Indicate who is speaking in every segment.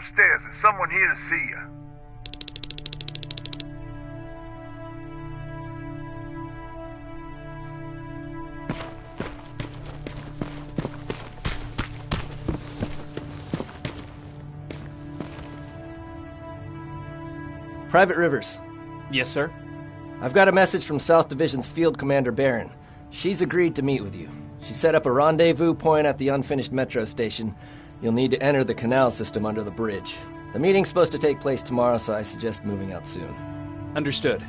Speaker 1: upstairs. There's someone here to see you.
Speaker 2: Private Rivers.
Speaker 3: Yes, sir?
Speaker 2: I've got a message from South Division's Field Commander Barron. She's agreed to meet with you. She set up a rendezvous point at the unfinished metro station. You'll need to enter the canal system under the bridge. The meeting's supposed to take place tomorrow, so I suggest moving out soon.
Speaker 3: Understood.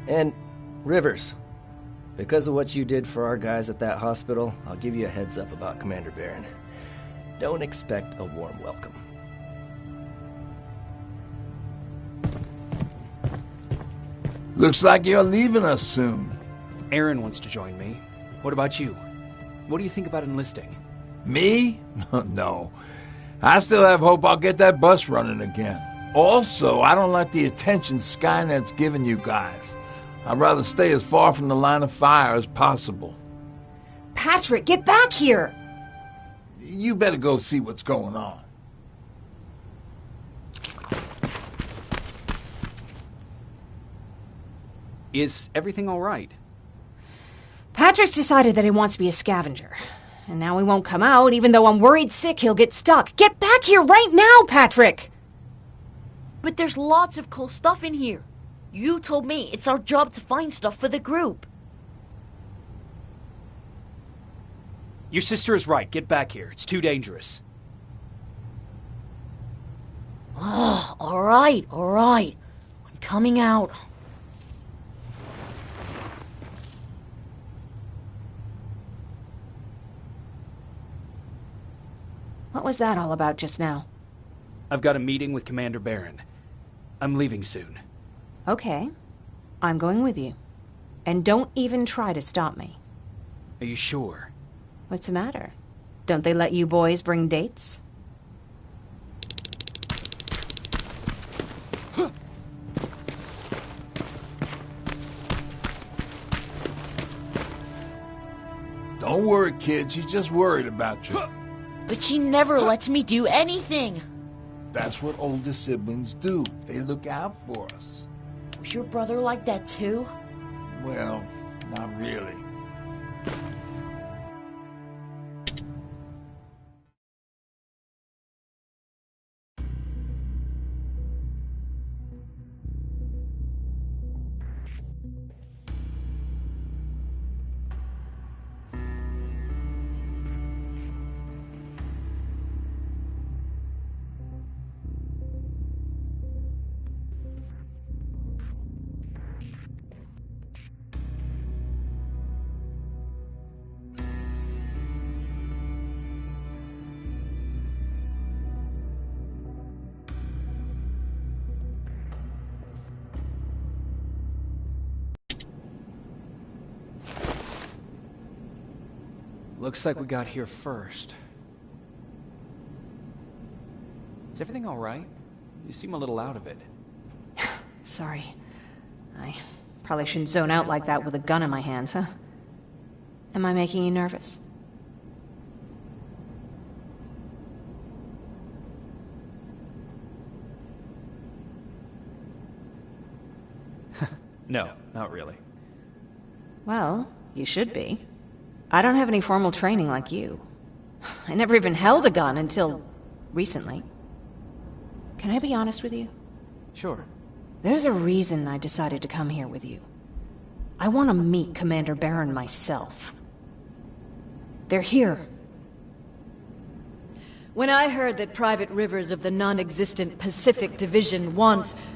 Speaker 2: And, Rivers, because of what you did for our guys at that hospital, I'll give you a heads up about Commander Barron. Don't expect a warm welcome.
Speaker 1: Looks like you're leaving us soon.
Speaker 3: Aaron wants to join me. What about you? What do you think about enlisting?
Speaker 1: Me? No. I still have hope I'll get that bus running again. Also, I don't like the attention Skynet's giving you guys. I'd rather stay as far from the line of fire as possible.
Speaker 4: Patrick, get back here!
Speaker 1: You better go see what's going on.
Speaker 3: Is everything all right?
Speaker 4: Patrick's decided that he wants to be a scavenger. And now he won't come out, even though I'm worried sick he'll get stuck. Get back here right now, Patrick!
Speaker 5: But there's lots of cool stuff in here. You told me it's our job to find stuff for the group.
Speaker 3: Your sister is right. Get back here. It's too dangerous.
Speaker 5: Oh, all right. I'm coming out.
Speaker 4: What was that all about just now?
Speaker 3: I've got a meeting with Commander Barron. I'm leaving soon.
Speaker 4: Okay. I'm going with you. And don't even try to stop me.
Speaker 3: Are you sure?
Speaker 4: What's the matter? Don't they let you boys bring dates?
Speaker 1: Don't worry, kid. She's just worried about you.
Speaker 5: But she never lets me do anything.
Speaker 1: That's what older siblings do. They look out for us.
Speaker 5: Was your brother like that too?
Speaker 1: Well, not really.
Speaker 3: Looks like we got here first. Is everything all right? You seem a little out of it.
Speaker 4: Sorry. I probably shouldn't zone out like that with a gun in my hands, huh? Am I making you nervous?
Speaker 3: No, not really.
Speaker 4: Well, you should be. I don't have any formal training like you. I never even held a gun until recently. Can I be honest with you?
Speaker 3: Sure.
Speaker 4: There's a reason I decided to come here with you. I want to meet Commander Barron myself. They're here.
Speaker 6: When I heard that Private Rivers of the non-existent Pacific Division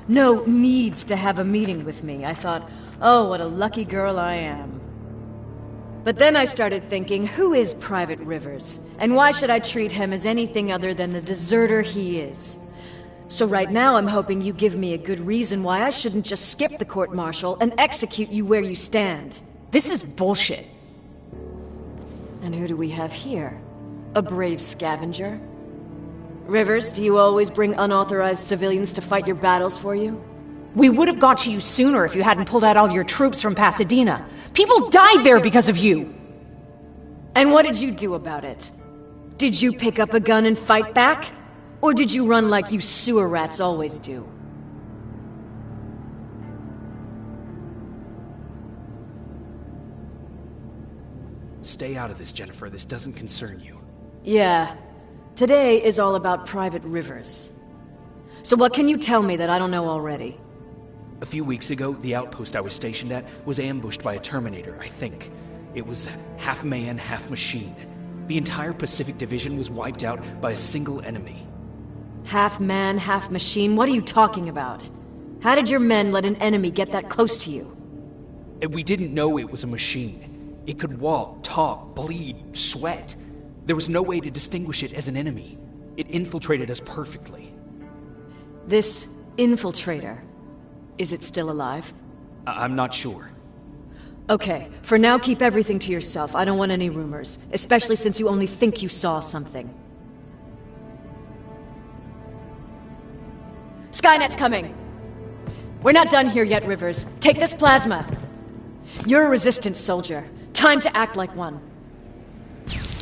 Speaker 6: needs to have a meeting with me, I thought, oh, what a lucky girl I am. But then I started thinking, who is Private Rivers? And why should I treat him as anything other than the deserter he is? So right now I'm hoping you give me a good reason why I shouldn't just skip the court-martial and execute you where you stand.
Speaker 4: This is bullshit.
Speaker 6: And who do we have here? A brave scavenger? Rivers, do you always bring unauthorized civilians to fight your battles for you?
Speaker 4: We would have got to you sooner if you hadn't pulled out all your troops from Pasadena. People died there because of you!
Speaker 6: And what did you do about it? Did you pick up a gun and fight back? Or did you run like you sewer rats always do?
Speaker 3: Stay out of this, Jennifer. This doesn't concern you.
Speaker 6: Yeah. Today is all about private rivers. So what can you tell me that I don't know already?
Speaker 3: A few weeks ago, the outpost I was stationed at was ambushed by a Terminator, I think. It was half man, half machine. The entire Pacific Division was wiped out by a single enemy.
Speaker 6: Half man, half machine? What are you talking about? How did your men let an enemy get that close to you?
Speaker 3: And we didn't know it was a machine. It could walk, talk, bleed, sweat. There was no way to distinguish it as an enemy. It infiltrated us perfectly.
Speaker 6: This infiltrator, is it still alive?
Speaker 3: I'm not sure.
Speaker 6: Okay, for now keep everything to yourself. I don't want any rumors, especially since you only think you saw something. Skynet's coming! We're not done here yet, Rivers. Take this plasma. You're a resistance soldier. Time to act like one.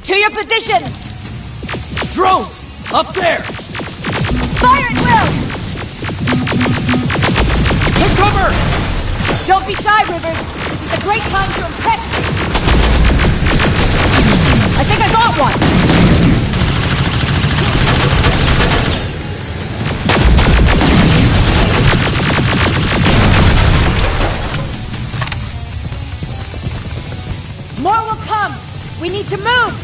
Speaker 6: To your positions!
Speaker 2: Drones! Up there!
Speaker 6: Fire at will!
Speaker 2: Take cover!
Speaker 6: Don't be shy, Rivers. This is a great time to impress me. I think I got one! More will come! We need to move!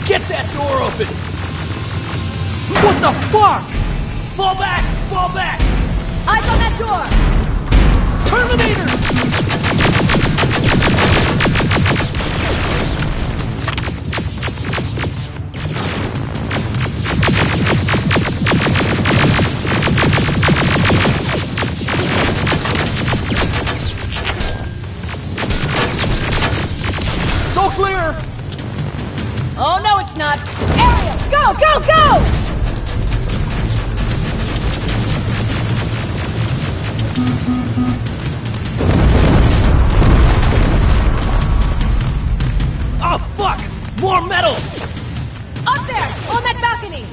Speaker 2: Get that door open! What the fuck? Fall back! Fall back!
Speaker 6: Eyes on that door!
Speaker 2: Terminator! Go clear!
Speaker 6: Oh, no, it's not! Ariel, go, go, go!
Speaker 2: Oh, fuck! More metals!
Speaker 6: Up there! On that balcony!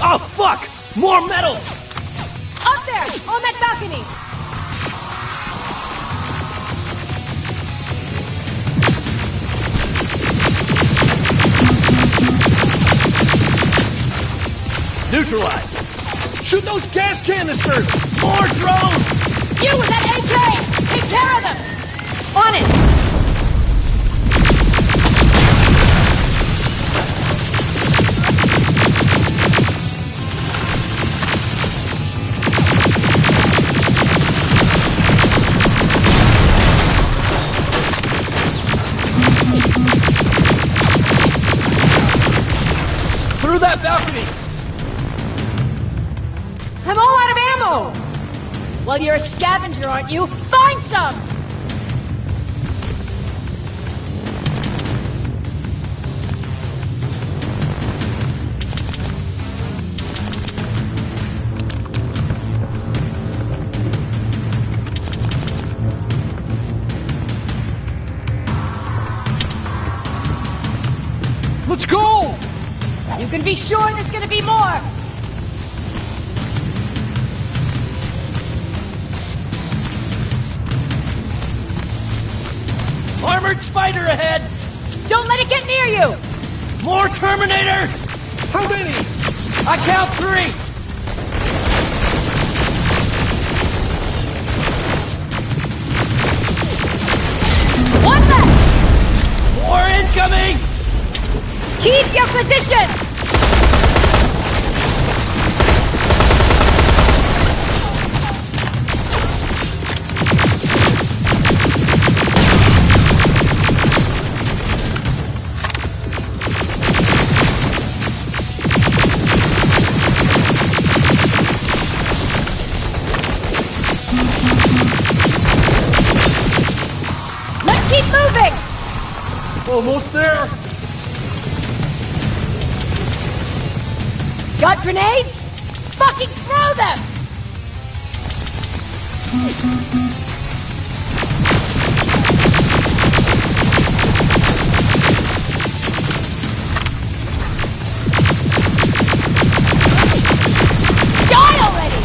Speaker 2: Oh, fuck! More metals!
Speaker 6: Up there! On that balcony!
Speaker 2: Neutralized! Shoot those gas canisters! More drones!
Speaker 6: You with that AK! Take care of them! On it!
Speaker 2: Through that balcony!
Speaker 6: I'm all out of ammo! Well, you're a scavenger, aren't you? Find some!
Speaker 7: go!
Speaker 6: You can be sure there's gonna be more!
Speaker 7: Armored spider ahead!
Speaker 6: Don't let it get near you!
Speaker 7: More Terminators! How many? I count 3!
Speaker 6: One left!
Speaker 7: More incoming!
Speaker 6: Keep your position! Let's keep moving!
Speaker 7: Almost there!
Speaker 6: Got grenades? Fucking throw them! Die already!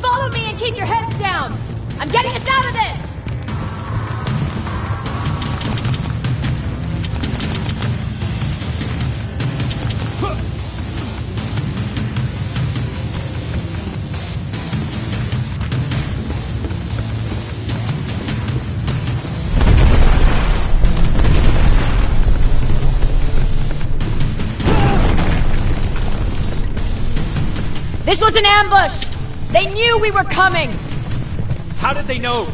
Speaker 6: Follow me and keep your heads down! I'm getting us out of this! This was an ambush! They knew we were coming!
Speaker 3: How did they know?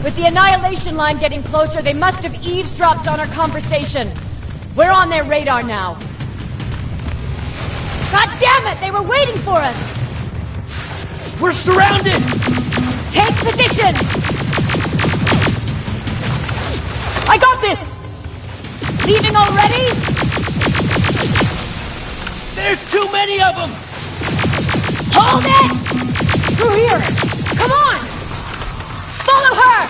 Speaker 6: With the annihilation line getting closer, they must have eavesdropped on our conversation. We're on their radar now. God damn it! They were waiting for us!
Speaker 7: We're surrounded!
Speaker 6: Take positions! I got this! Leaving already?
Speaker 7: There's too many of them!
Speaker 6: Hold it! Through here! Come on! Follow her!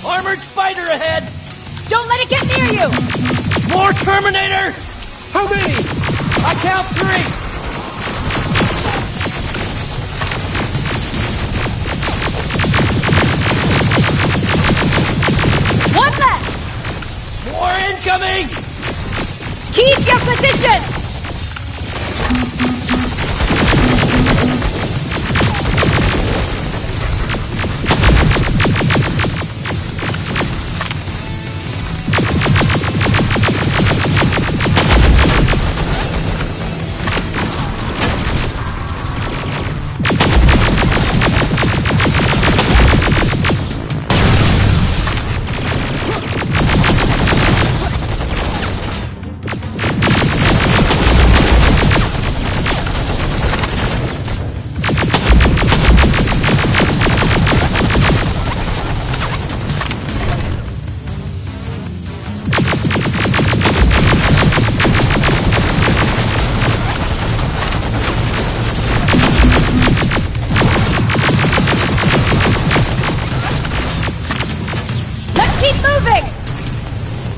Speaker 7: Armored spider ahead!
Speaker 6: Don't let it get near you!
Speaker 7: More Terminators! How many? I count 3!
Speaker 6: One less!
Speaker 7: More incoming!
Speaker 6: Keep your position!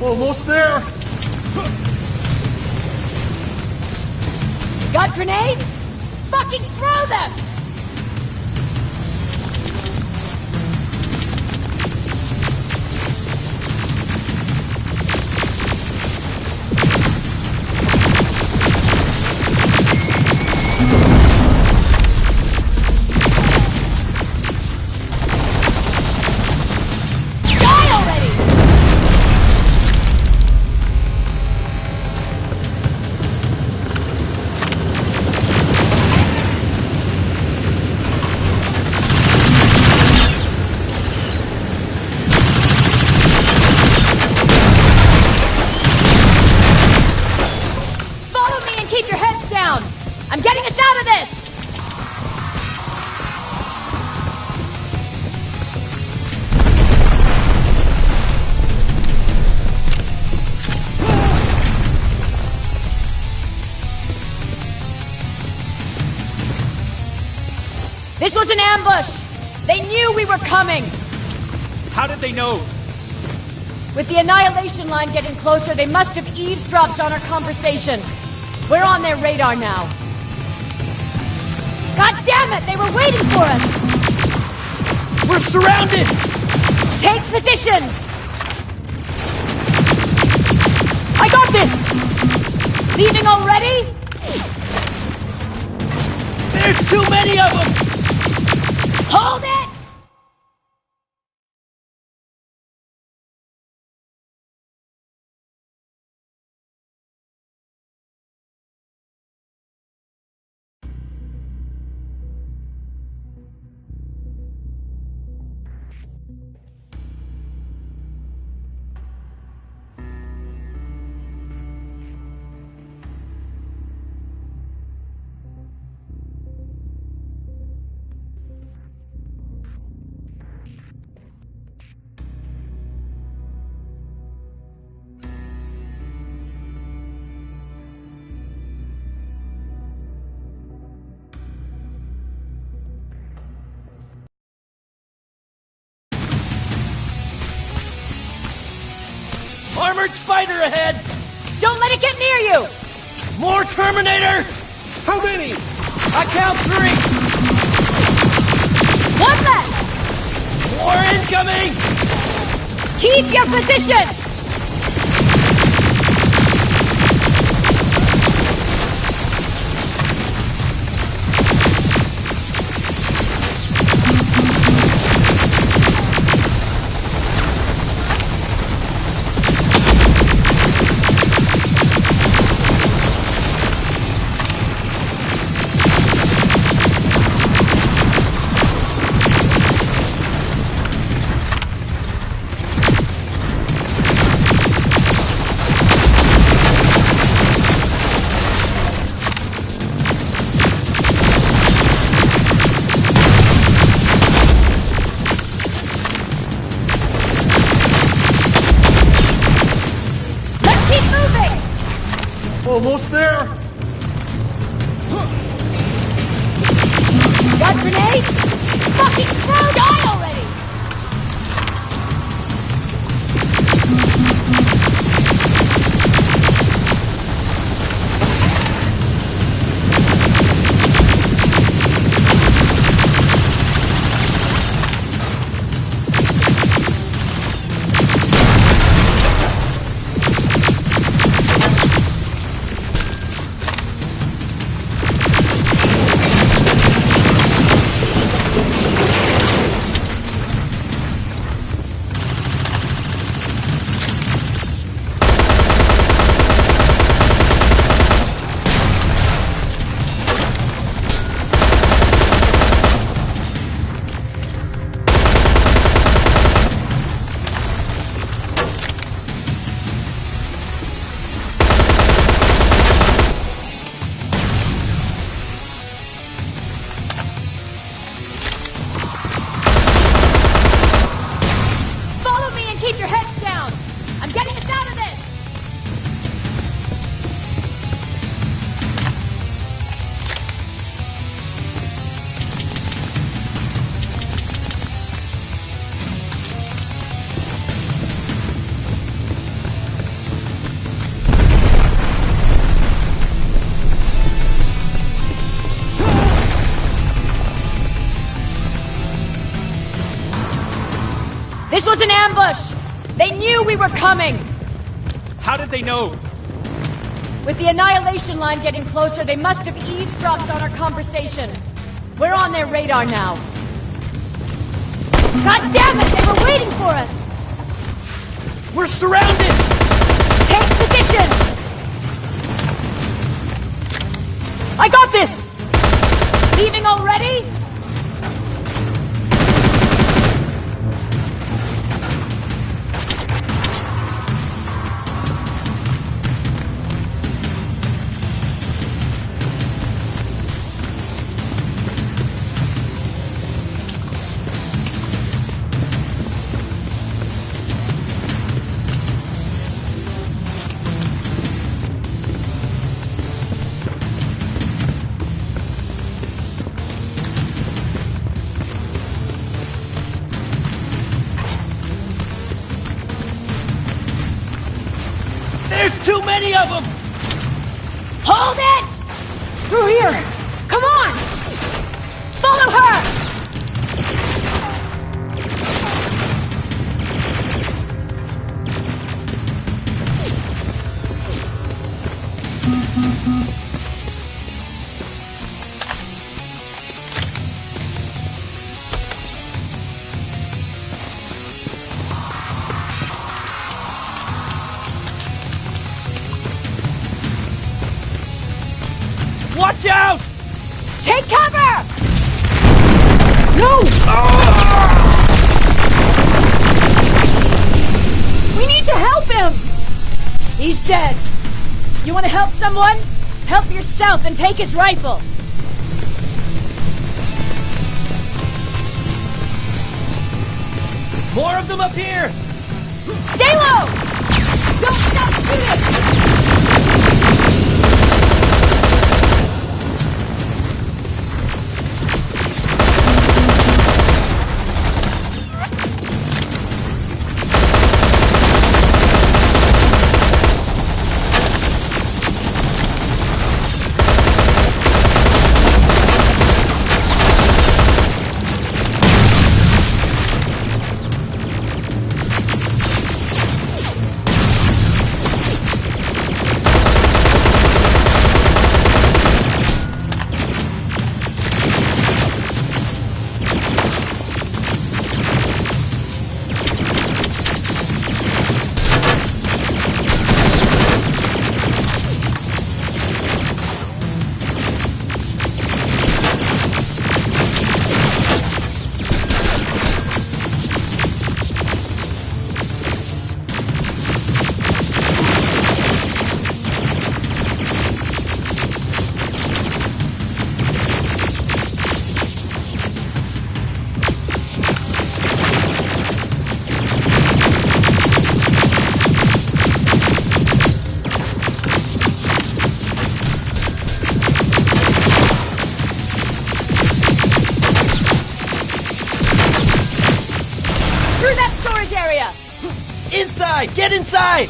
Speaker 7: Almost there!
Speaker 6: Got grenades? Fucking throw them! I'm getting us out of this! This was an ambush! They knew we were coming!
Speaker 3: How did they know?
Speaker 6: With the Annihilation line getting closer, they must have eavesdropped on our conversation. We're on their radar now. God damn it! They were waiting for us!
Speaker 7: We're surrounded!
Speaker 6: Take positions!
Speaker 7: I got this!
Speaker 6: Leaving already?
Speaker 7: There's too many of them!
Speaker 6: Hold it!
Speaker 7: Armored spider ahead!
Speaker 6: Don't let it get near you!
Speaker 7: More Terminators! How many? I count 3!
Speaker 6: One less!
Speaker 7: More incoming!
Speaker 6: Keep your position!
Speaker 7: Almost there!
Speaker 6: Got grenades? Fucking throw! Die already! This was an ambush! They knew we were coming!
Speaker 3: How did they know?
Speaker 6: With the annihilation line getting closer, they must have eavesdropped on our conversation. We're on their radar now. God damn it! They were waiting for us!
Speaker 7: We're surrounded!
Speaker 6: Take position!
Speaker 7: I got this!
Speaker 6: Leaving already?
Speaker 7: There's too many of them!
Speaker 6: Hold it! Through here! Come on! Follow her!
Speaker 7: Watch out!
Speaker 6: Take cover!
Speaker 7: No!
Speaker 6: We need to help him! He's dead. You want to help someone? Help yourself and take his rifle.
Speaker 7: More of them up here!
Speaker 6: Stay low! Don't stop shooting!
Speaker 7: Inside! Get inside!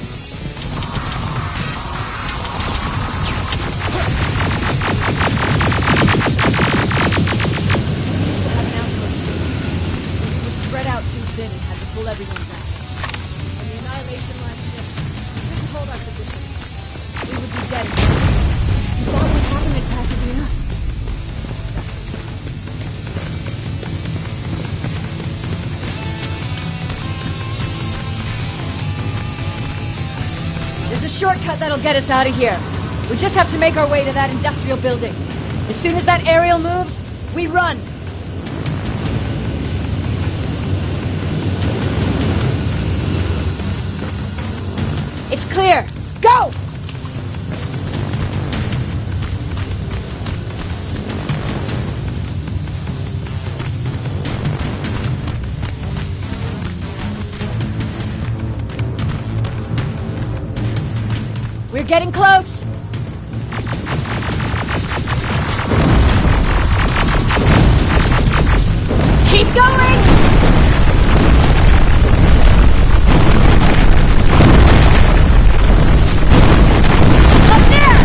Speaker 6: Spread out too thin and had to pull everyone back. When the annihilation line hit, we couldn't hold our positions. We would be dead. Is that what happened in Pasadena? There's a shortcut that'll get us out of here. We just have to make our way to that industrial building. As soon as that aerial moves, we run. It's clear. Go! We're getting close. Keep going! Up there!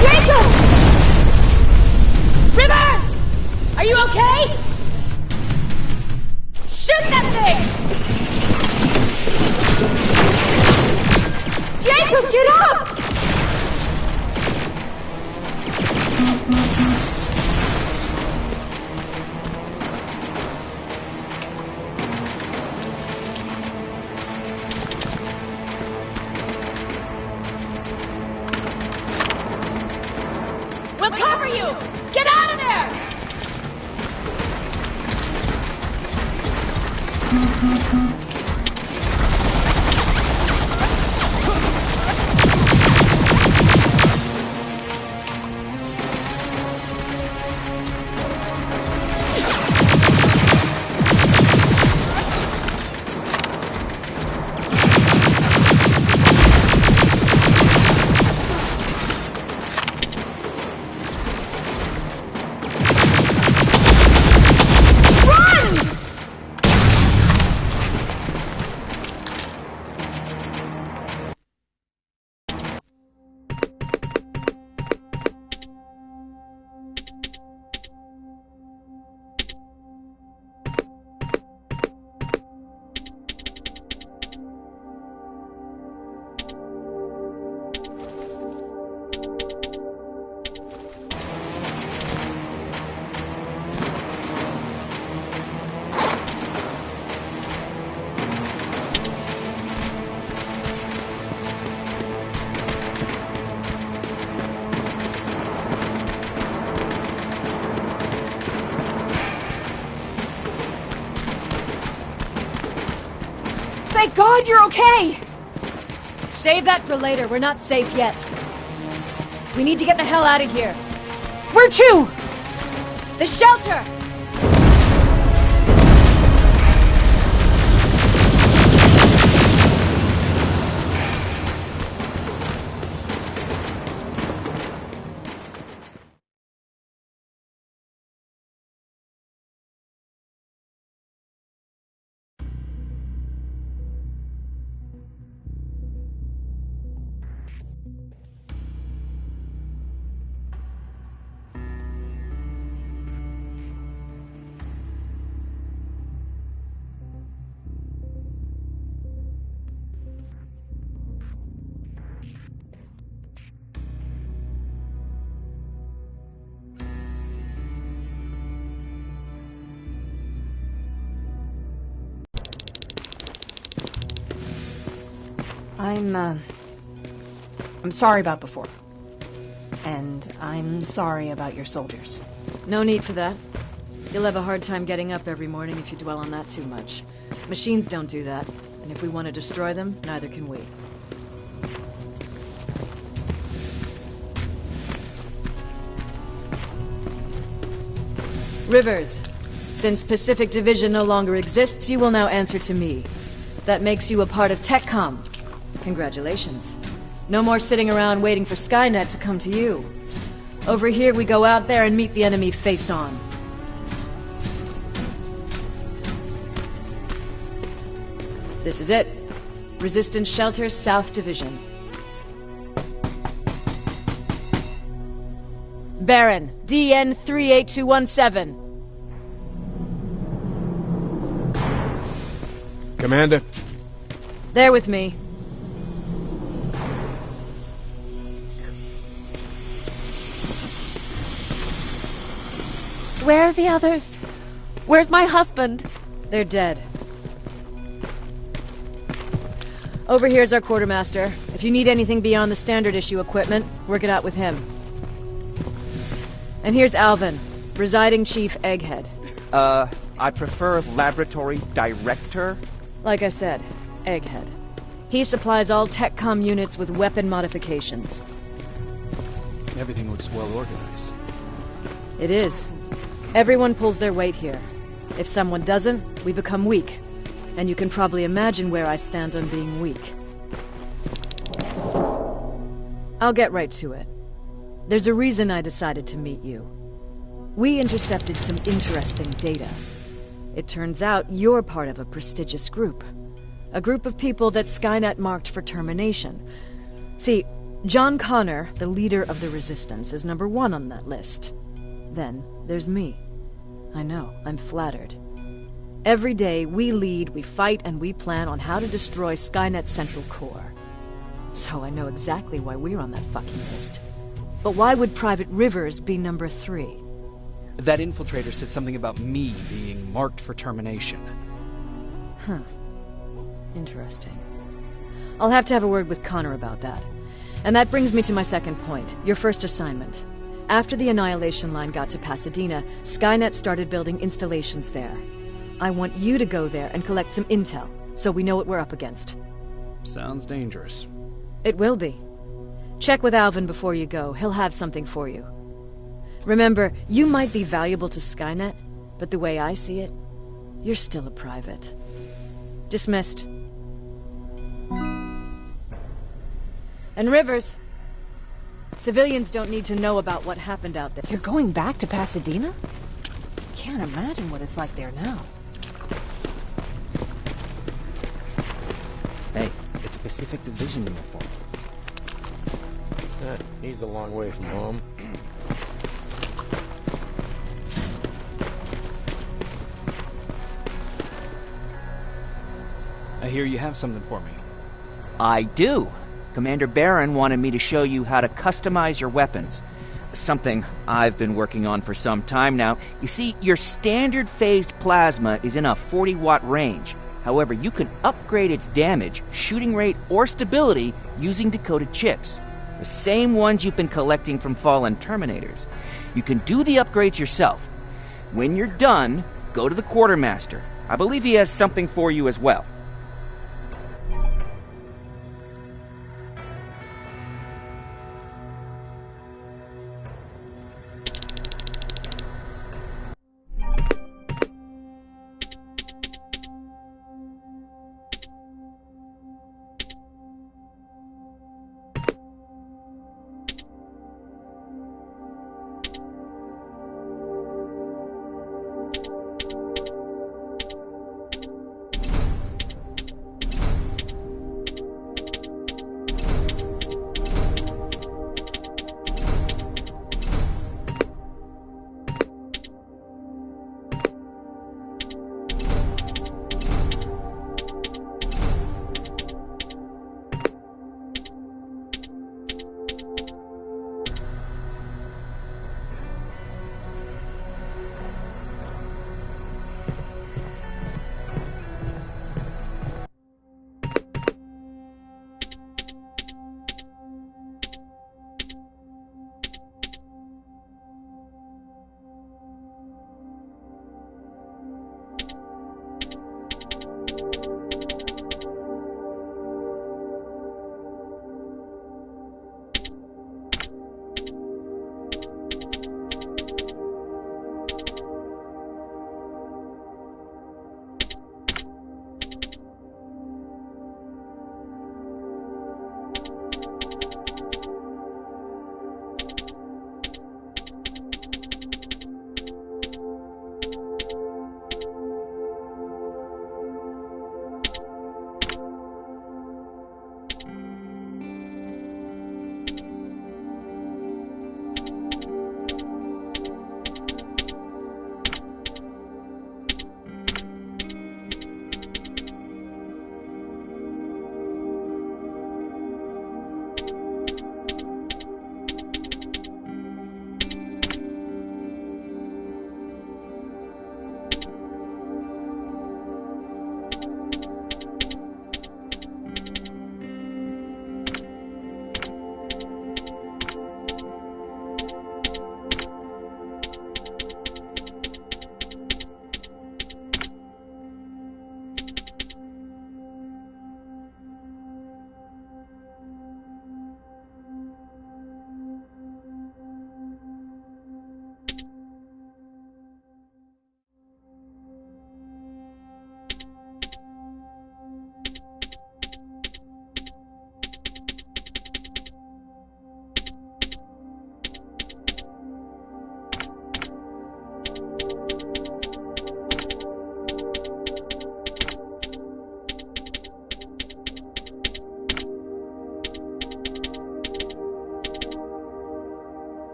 Speaker 6: Jacob! Shoot that thing! Jacob, get up!
Speaker 5: We'll cover you! Get out of there!
Speaker 6: Thank God you're okay! Save that for later. We're not safe yet. We need to get the hell out of here. Where to? The shelter!
Speaker 4: I'm sorry about before. And I'm sorry about your soldiers.
Speaker 6: No need for that. You'll have a hard time getting up every morning if you dwell on that too much. Machines don't do that, and if we want to destroy them, neither can we. Rivers, since Pacific Division no longer exists, you will now answer to me. That makes you a part of TechCom. Congratulations. No more sitting around waiting for Skynet to come to you. Over here, we go out there and meet the enemy face on. This is it. Resistance Shelter, South Division. Baron, DN 38217.
Speaker 7: Commander.
Speaker 6: There with me.
Speaker 8: Where are the others? Where's my husband?
Speaker 6: They're dead. Over here's our quartermaster. If you need anything beyond the standard issue equipment, work it out with him. And here's Alvin, presiding chief Egghead.
Speaker 9: I prefer laboratory director.
Speaker 6: Like I said, Egghead. He supplies all TechCom units with weapon modifications.
Speaker 3: Everything looks well organized.
Speaker 6: It is. Everyone pulls their weight here. If someone doesn't, we become weak. And you can probably imagine where I stand on being weak. I'll get right to it. There's a reason I decided to meet you. We intercepted some interesting data. It turns out you're part of a prestigious group. A group of people that Skynet marked for termination. See, John Connor, the leader of the Resistance, is number 1 on that list. Then there's me. I know, I'm flattered. Every day, we lead, we fight, and we plan on how to destroy Skynet's central core. So I know exactly why we're on that fucking list. But why would Private Rivers be number 3?
Speaker 3: That infiltrator said something about me being marked for termination.
Speaker 6: Huh. Interesting. I'll have to have a word with Connor about that. And that brings me to my second point, your first assignment. After the Annihilation Line got to Pasadena, Skynet started building installations there. I want you to go there and collect some intel, so we know what we're up against.
Speaker 3: Sounds dangerous.
Speaker 6: It will be. Check with Alvin before you go. He'll have something for you. Remember, you might be valuable to Skynet, but the way I see it, you're still a private. Dismissed. And Rivers, civilians don't need to know about what happened out there.
Speaker 4: You're going back to Pasadena? Can't imagine what it's like there now.
Speaker 9: Hey, it's a Pacific Division uniform.
Speaker 7: He's a long way from home.
Speaker 3: I hear you have something for me.
Speaker 9: I do. Commander Barron wanted me to show you how to customize your weapons. Something I've been working on for some time now. You see, your standard phased plasma is in a 40-watt range. However, you can upgrade its damage, shooting rate, or stability using decoded chips. The same ones you've been collecting from fallen Terminators. You can do the upgrades yourself. When you're done, go to the Quartermaster. I believe he has something for you as well.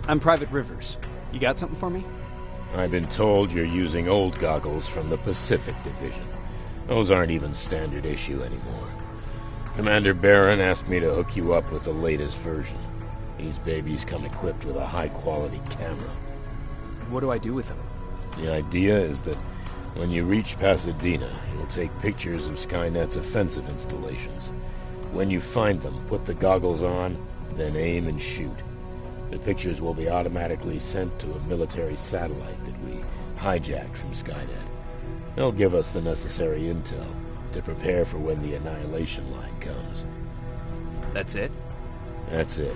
Speaker 3: I'm Private Rivers. You got something for me?
Speaker 10: I've been told you're using old goggles from the Pacific Division. Those aren't even standard issue anymore. Commander Barron asked me to hook you up with the latest version. These babies come equipped with a high-quality camera.
Speaker 3: What do I do with them?
Speaker 10: The idea is that when you reach Pasadena, you'll take pictures of Skynet's offensive installations. When you find them, put the goggles on, then aim and shoot. The pictures will be automatically sent to a military satellite that we hijacked from Skynet. They'll give us the necessary intel to prepare for when the annihilation line comes.
Speaker 3: That's it?
Speaker 10: That's it.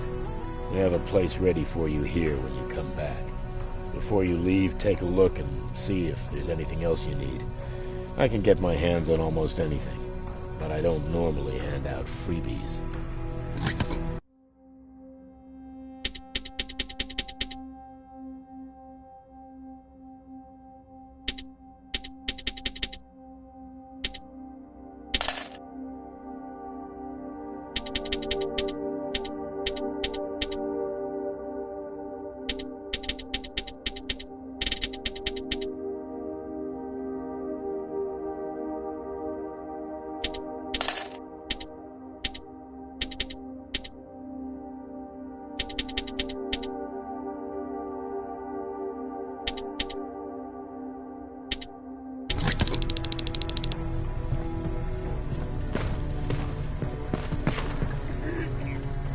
Speaker 10: We have a place ready for you here when you come back. Before you leave, take a look and see if there's anything else you need. I can get my hands on almost anything, but I don't normally hand out freebies.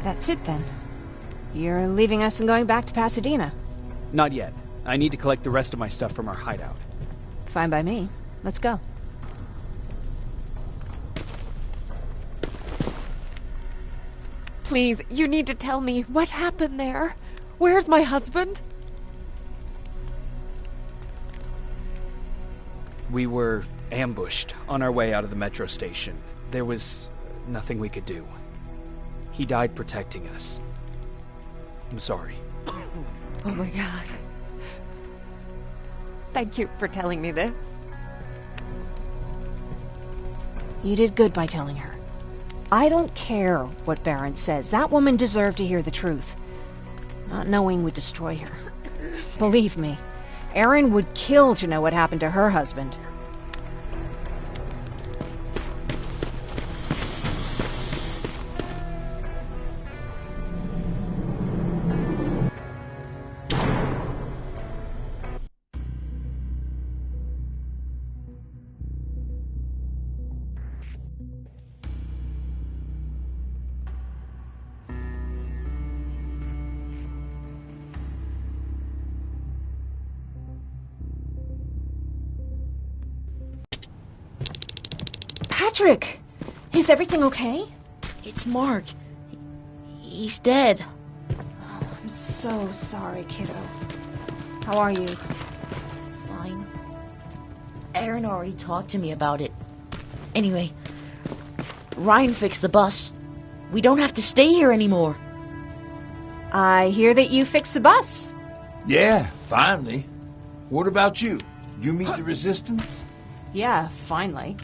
Speaker 4: That's it then. You're leaving us and going back to Pasadena.
Speaker 3: Not yet. I need to collect the rest of my stuff from our hideout.
Speaker 4: Fine by me. Let's go.
Speaker 8: Please, you need to tell me what happened there. Where's my husband?
Speaker 3: We were ambushed on our way out of the metro station. There was nothing we could do. He died protecting us. I'm sorry.
Speaker 8: Oh my god. Thank you for telling me this.
Speaker 4: You did good by telling her. I don't care what Barron says. That woman deserved to hear the truth. Not knowing would destroy her. Believe me, Erin would kill to know what happened to her husband. Patrick! Is everything okay?
Speaker 5: It's Mark. He's dead.
Speaker 4: Oh, I'm so sorry, kiddo. How are you?
Speaker 5: Fine. Erin already talked to me about it. Anyway, Ryan fixed the bus. We don't have to stay here anymore.
Speaker 4: I hear that you fixed the bus.
Speaker 1: Yeah, finally. What about you? You meet the resistance?
Speaker 4: Yeah, finally.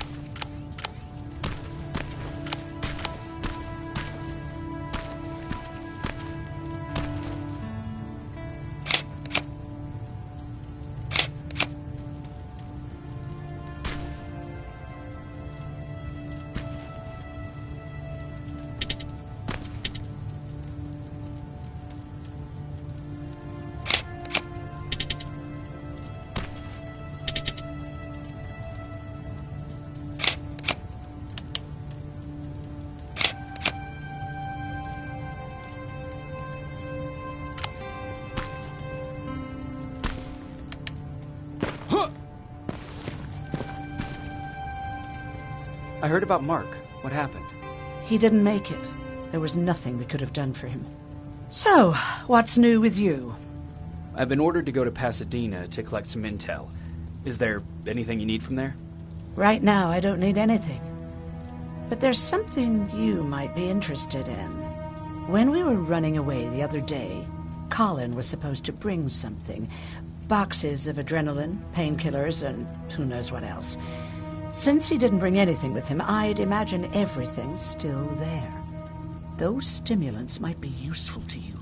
Speaker 3: I heard about Mark. What happened?
Speaker 11: He didn't make it. There was nothing we could have done for him. So, what's new with you?
Speaker 3: I've been ordered to go to Pasadena to collect some intel. Is there anything you need from there?
Speaker 11: Right now, I don't need anything. But there's something you might be interested in. When we were running away the other day, Colin was supposed to bring something. Boxes of adrenaline, painkillers, and who knows what else. Since he didn't bring anything with him, I'd imagine everything's still there. Those stimulants might be useful to you.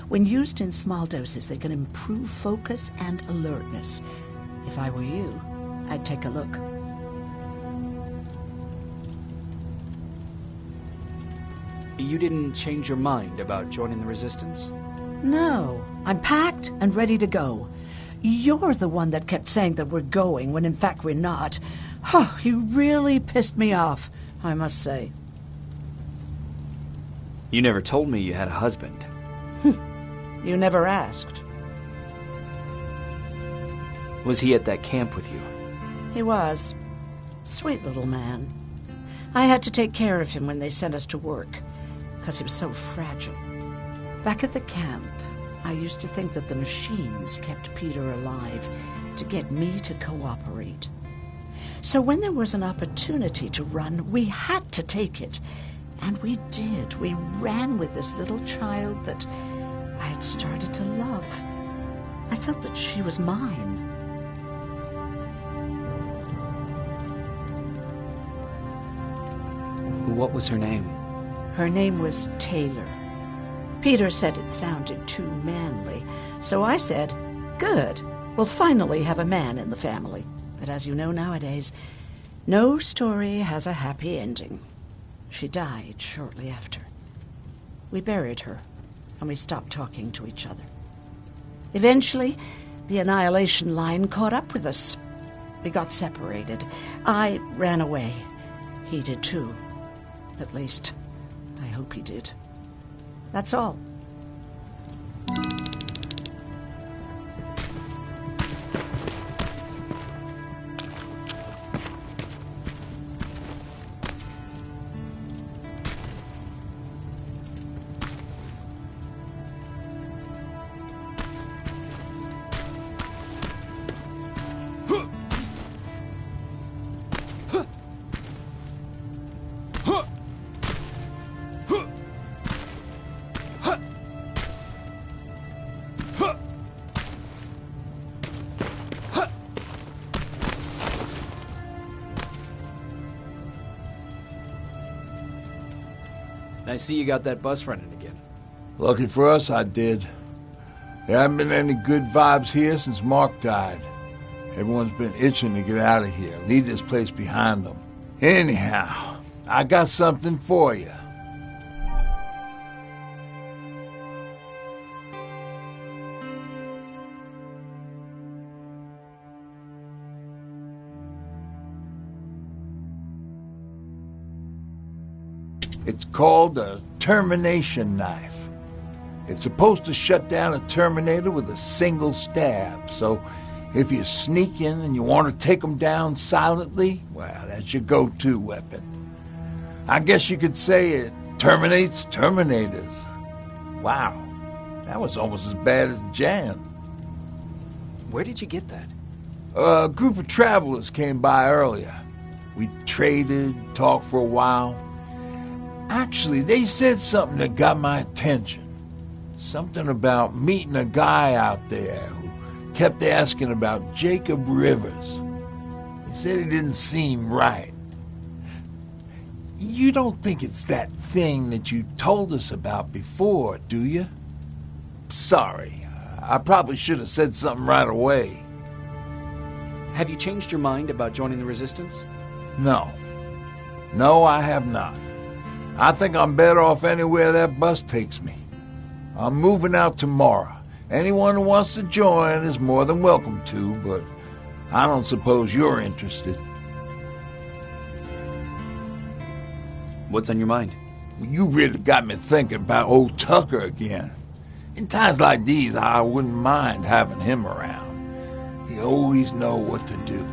Speaker 11: When used in small doses, they can improve focus and alertness. If I were you, I'd take a look.
Speaker 3: You didn't change your mind about joining the Resistance?
Speaker 11: No, I'm packed and ready to go. You're the one that kept saying that we're going when in fact we're not. Oh, you really pissed me off, I must say.
Speaker 3: You never told me you had a husband.
Speaker 11: You never asked.
Speaker 3: Was he at that camp with you?
Speaker 11: He was. Sweet little man. I had to take care of him when they sent us to work, because he was so fragile. Back at the camp, I used to think that the machines kept Peter alive to get me to cooperate. So when there was an opportunity to run, we had to take it. And we did. We ran with this little child that I had started to love. I felt that she was mine.
Speaker 3: What was her name?
Speaker 11: Her name was Taylor. Peter said it sounded too manly, so I said, good, we'll finally have a man in the family. But as you know nowadays, no story has a happy ending. She died shortly after. We buried her, and we stopped talking to each other. Eventually, the Annihilation Line caught up with us. We got separated. I ran away. He did too. At least, I hope he did. That's all.
Speaker 3: I see you got that bus running again.
Speaker 1: Lucky for us, I did. There haven't been any good vibes here since Mark died. Everyone's been itching to get out of here, leave this place behind them. Anyhow, I got something for you. It's called a termination knife. It's supposed to shut down a Terminator with a single stab, so if you're sneaking and you want to take them down silently, well, that's your go-to weapon. I guess you could say it terminates Terminators. Wow, that was almost as bad as Jan.
Speaker 3: Where did you get that?
Speaker 1: A group of travelers came by earlier. We traded, talked for a while. Actually, they said something that got my attention. Something about meeting a guy out there who kept asking about Jacob Rivers. He said he didn't seem right. You don't think it's that thing that you told us about before, do you? Sorry, I probably should have said something right away.
Speaker 3: Have you changed your mind about joining the Resistance?
Speaker 1: No. No, I have not. I think I'm better off anywhere that bus takes me. I'm moving out tomorrow. Anyone who wants to join is more than welcome to, but I don't suppose you're interested.
Speaker 3: What's on your mind?
Speaker 1: You really got me thinking about old Tucker again. In times like these, I wouldn't mind having him around. He always know what to do.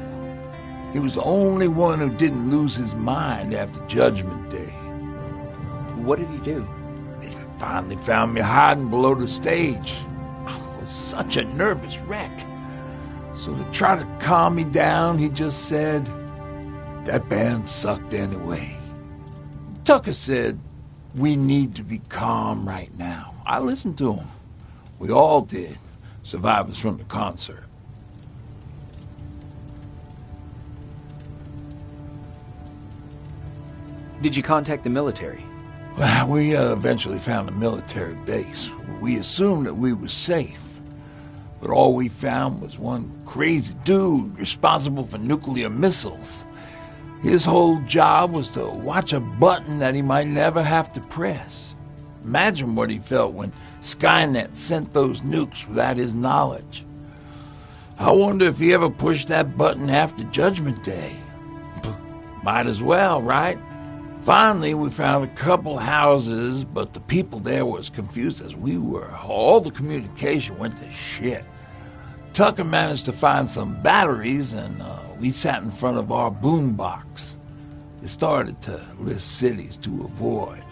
Speaker 1: He was the only one who didn't lose his mind after Judgment Day.
Speaker 3: What did he do?
Speaker 1: He finally found me hiding below the stage. I was such a nervous wreck. So to try to calm me down, he just said, that band sucked anyway. Tucker said, we need to be calm right now. I listened to him. We all did, survivors from the concert.
Speaker 3: Did you contact the military?
Speaker 1: Well, we eventually found a military base. We assumed that we were safe. But all we found was one crazy dude responsible for nuclear missiles. His whole job was to watch a button that he might never have to press. Imagine what he felt when Skynet sent those nukes without his knowledge. I wonder if he ever pushed that button after Judgment Day. Might as well, right? Finally, we found a couple houses, but the people there were as confused as we were. All the communication went to shit. Tucker managed to find some batteries, and we sat in front of our boombox. It started to list cities to avoid.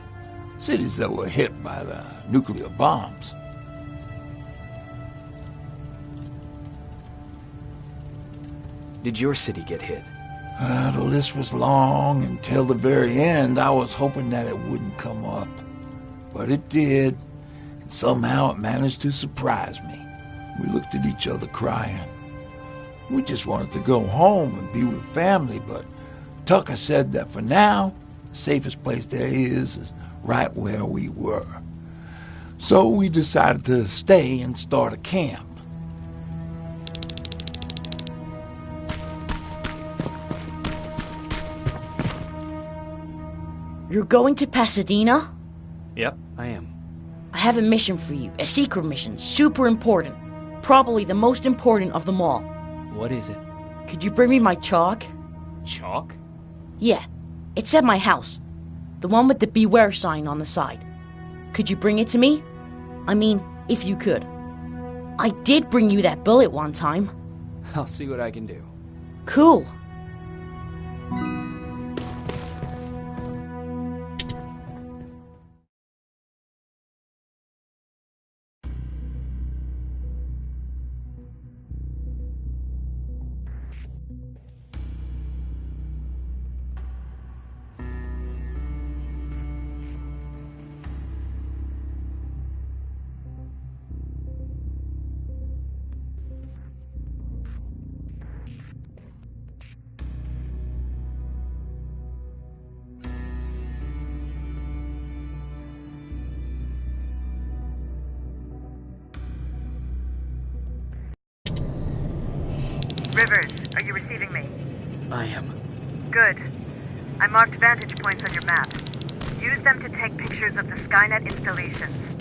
Speaker 1: Cities that were hit by the nuclear bombs.
Speaker 3: Did your city get hit?
Speaker 1: The list was long. Until the very end, I was hoping that it wouldn't come up. But it did, and somehow it managed to surprise me. We looked at each other crying. We just wanted to go home and be with family, but Tucker said that for now, the safest place there is right where we were. So we decided to stay and start a camp.
Speaker 5: You're going to Pasadena?
Speaker 3: Yep, I am.
Speaker 5: I have a mission for you. A secret mission. Super important. Probably the most important of them all.
Speaker 3: What is it?
Speaker 5: Could you bring me my chalk?
Speaker 3: Chalk?
Speaker 5: Yeah. It's at my house. The one with the beware sign on the side. Could you bring it to me? I mean, if you could. I did bring you that bullet one time.
Speaker 3: I'll see what I can do.
Speaker 5: Cool.
Speaker 12: Rivers, are you receiving me?
Speaker 3: I am.
Speaker 12: Good. I marked vantage points on your map. Use them to take pictures of the Skynet installations.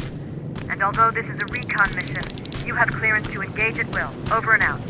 Speaker 12: And although this is a recon mission, you have clearance to engage at will. Over and out.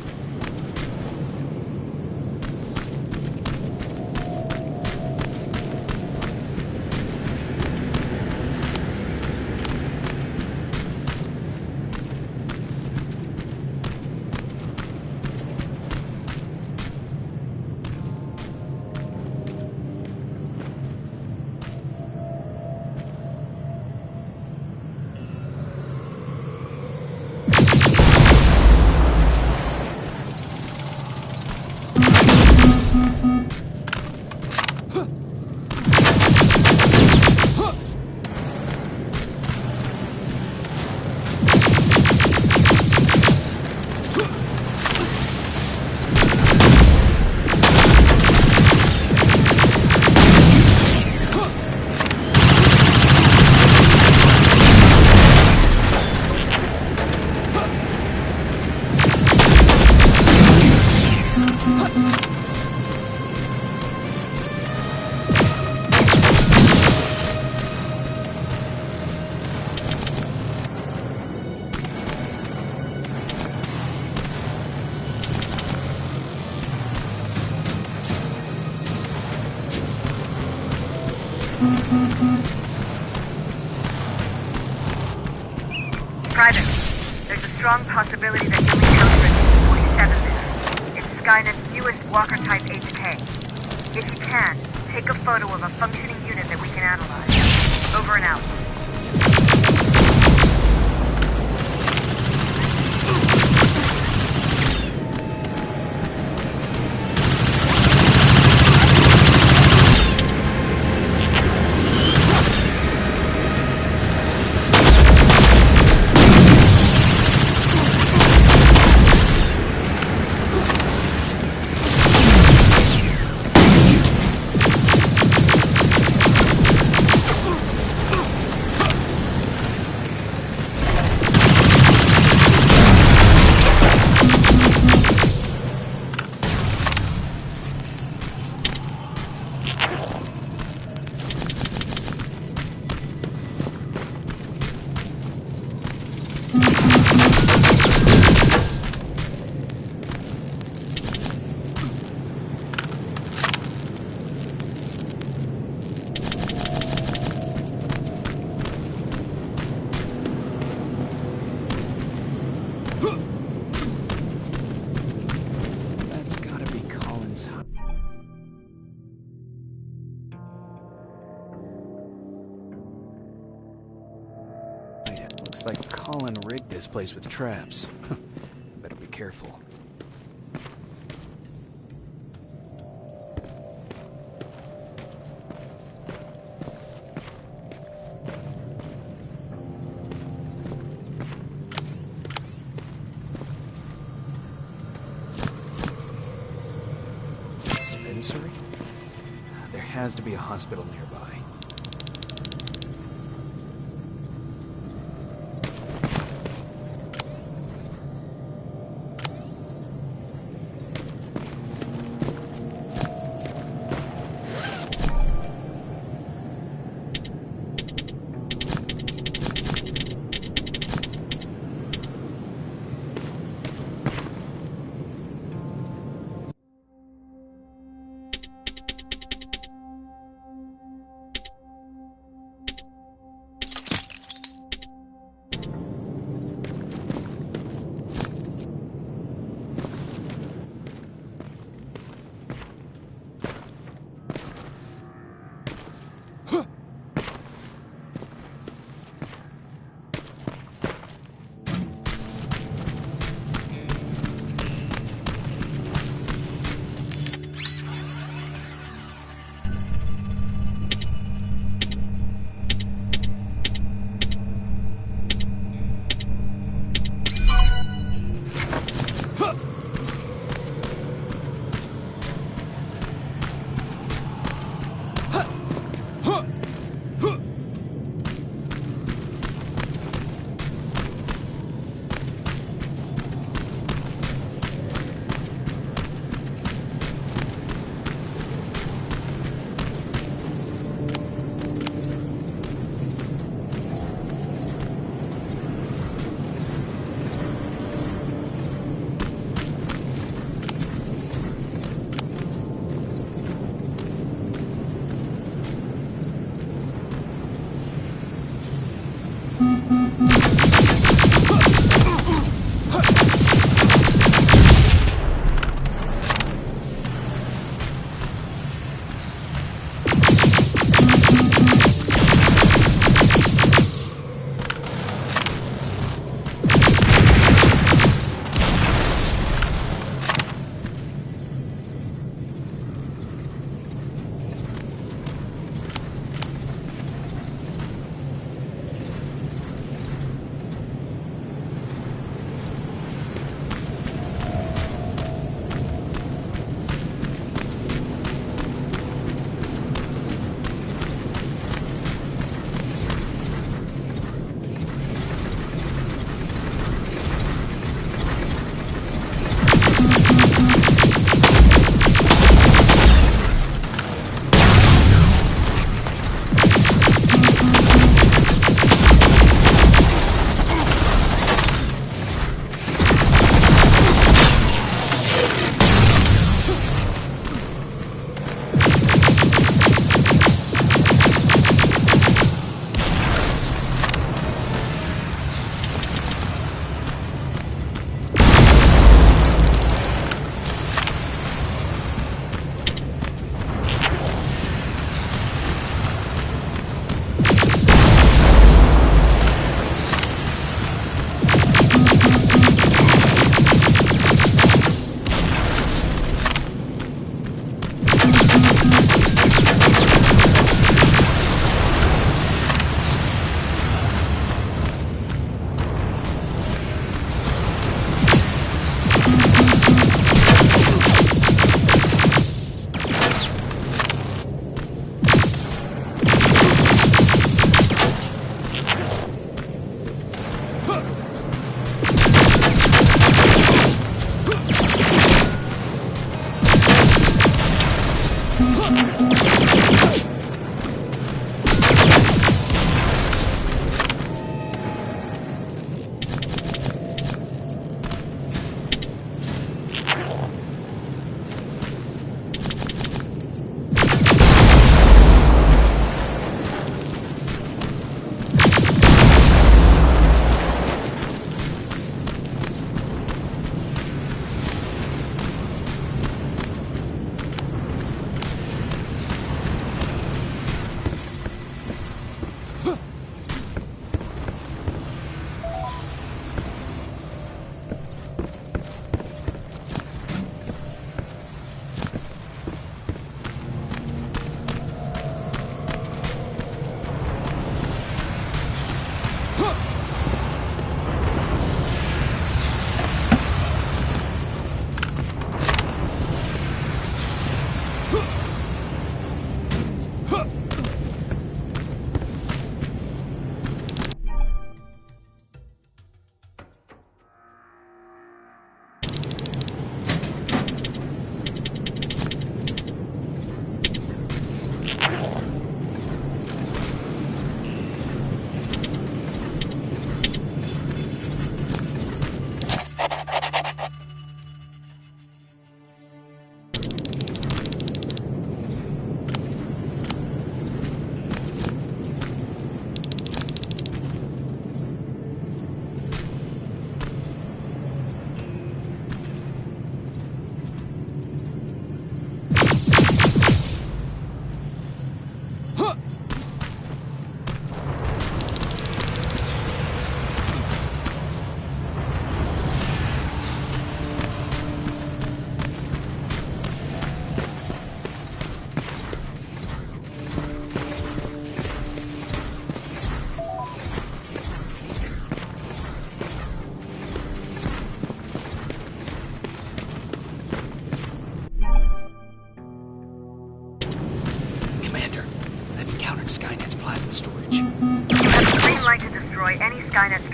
Speaker 12: Private, there's a strong possibility that you'll encounter 47 there. It's Skynet's newest Walker-type HK. If you can, take a photo of a functioning unit that we can analyze. Over and out.
Speaker 3: That's gotta be Colin's house. Yeah, looks like Colin rigged this place with traps. Better be careful. Dispensary? There has to be a hospital nearby.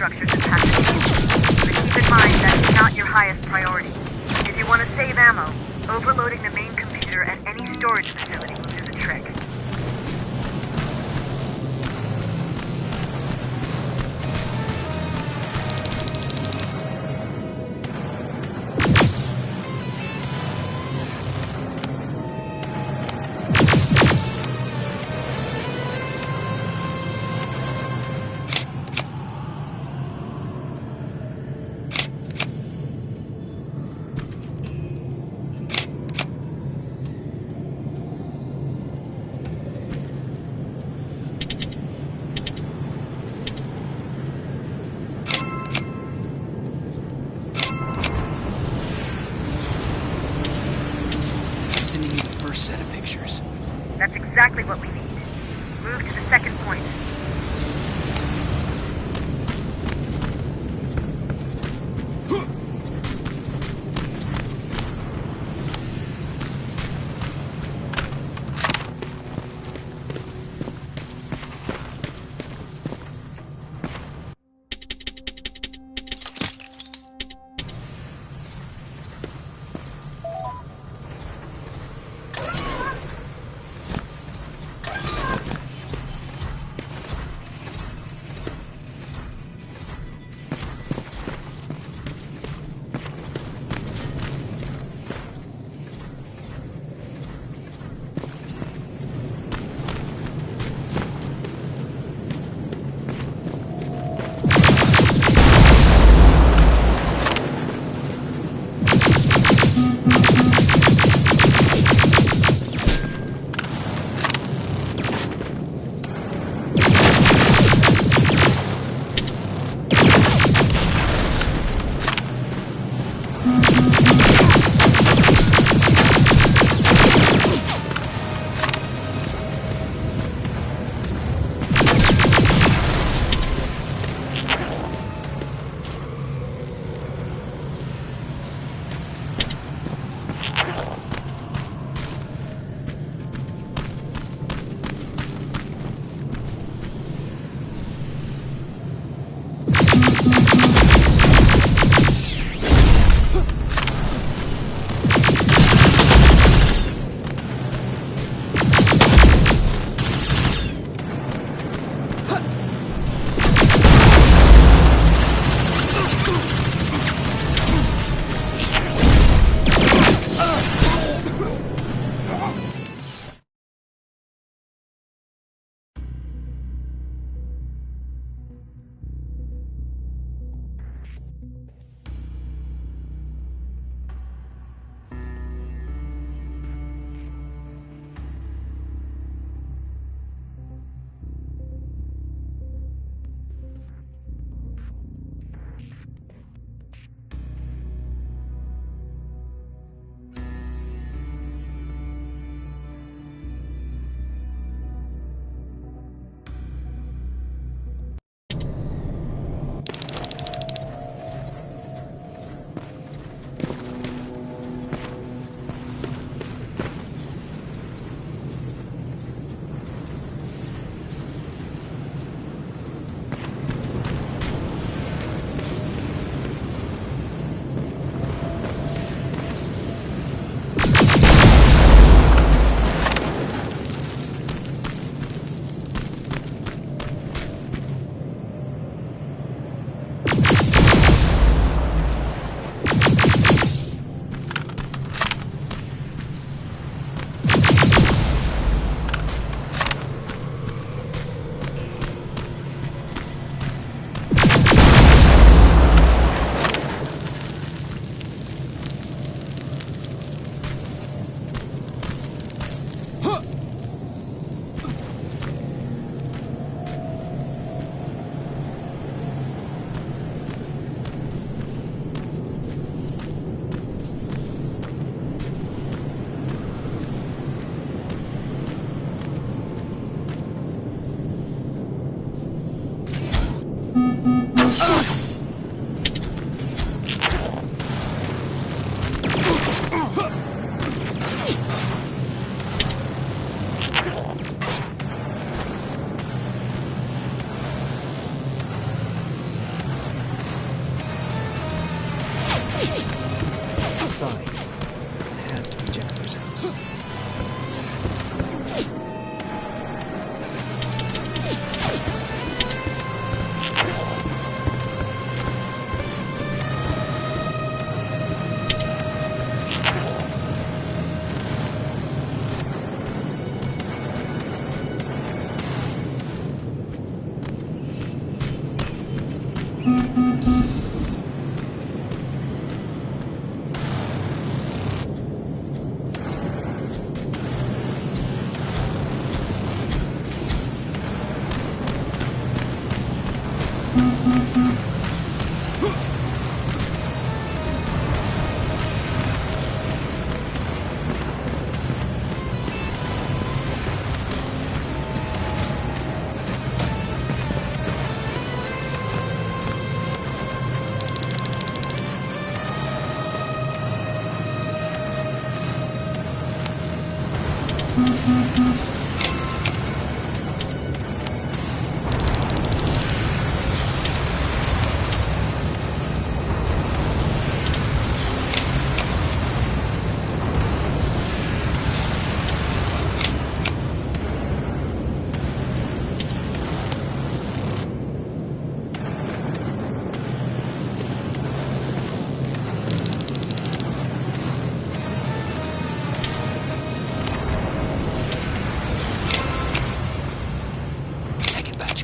Speaker 12: structures in Pasadena. But keep in mind that's not your highest priority. If you want to save ammo, overloading the main computer at any storage facility will do the trick.
Speaker 3: Set of pictures.
Speaker 12: That's exactly what we need. Move to the second point.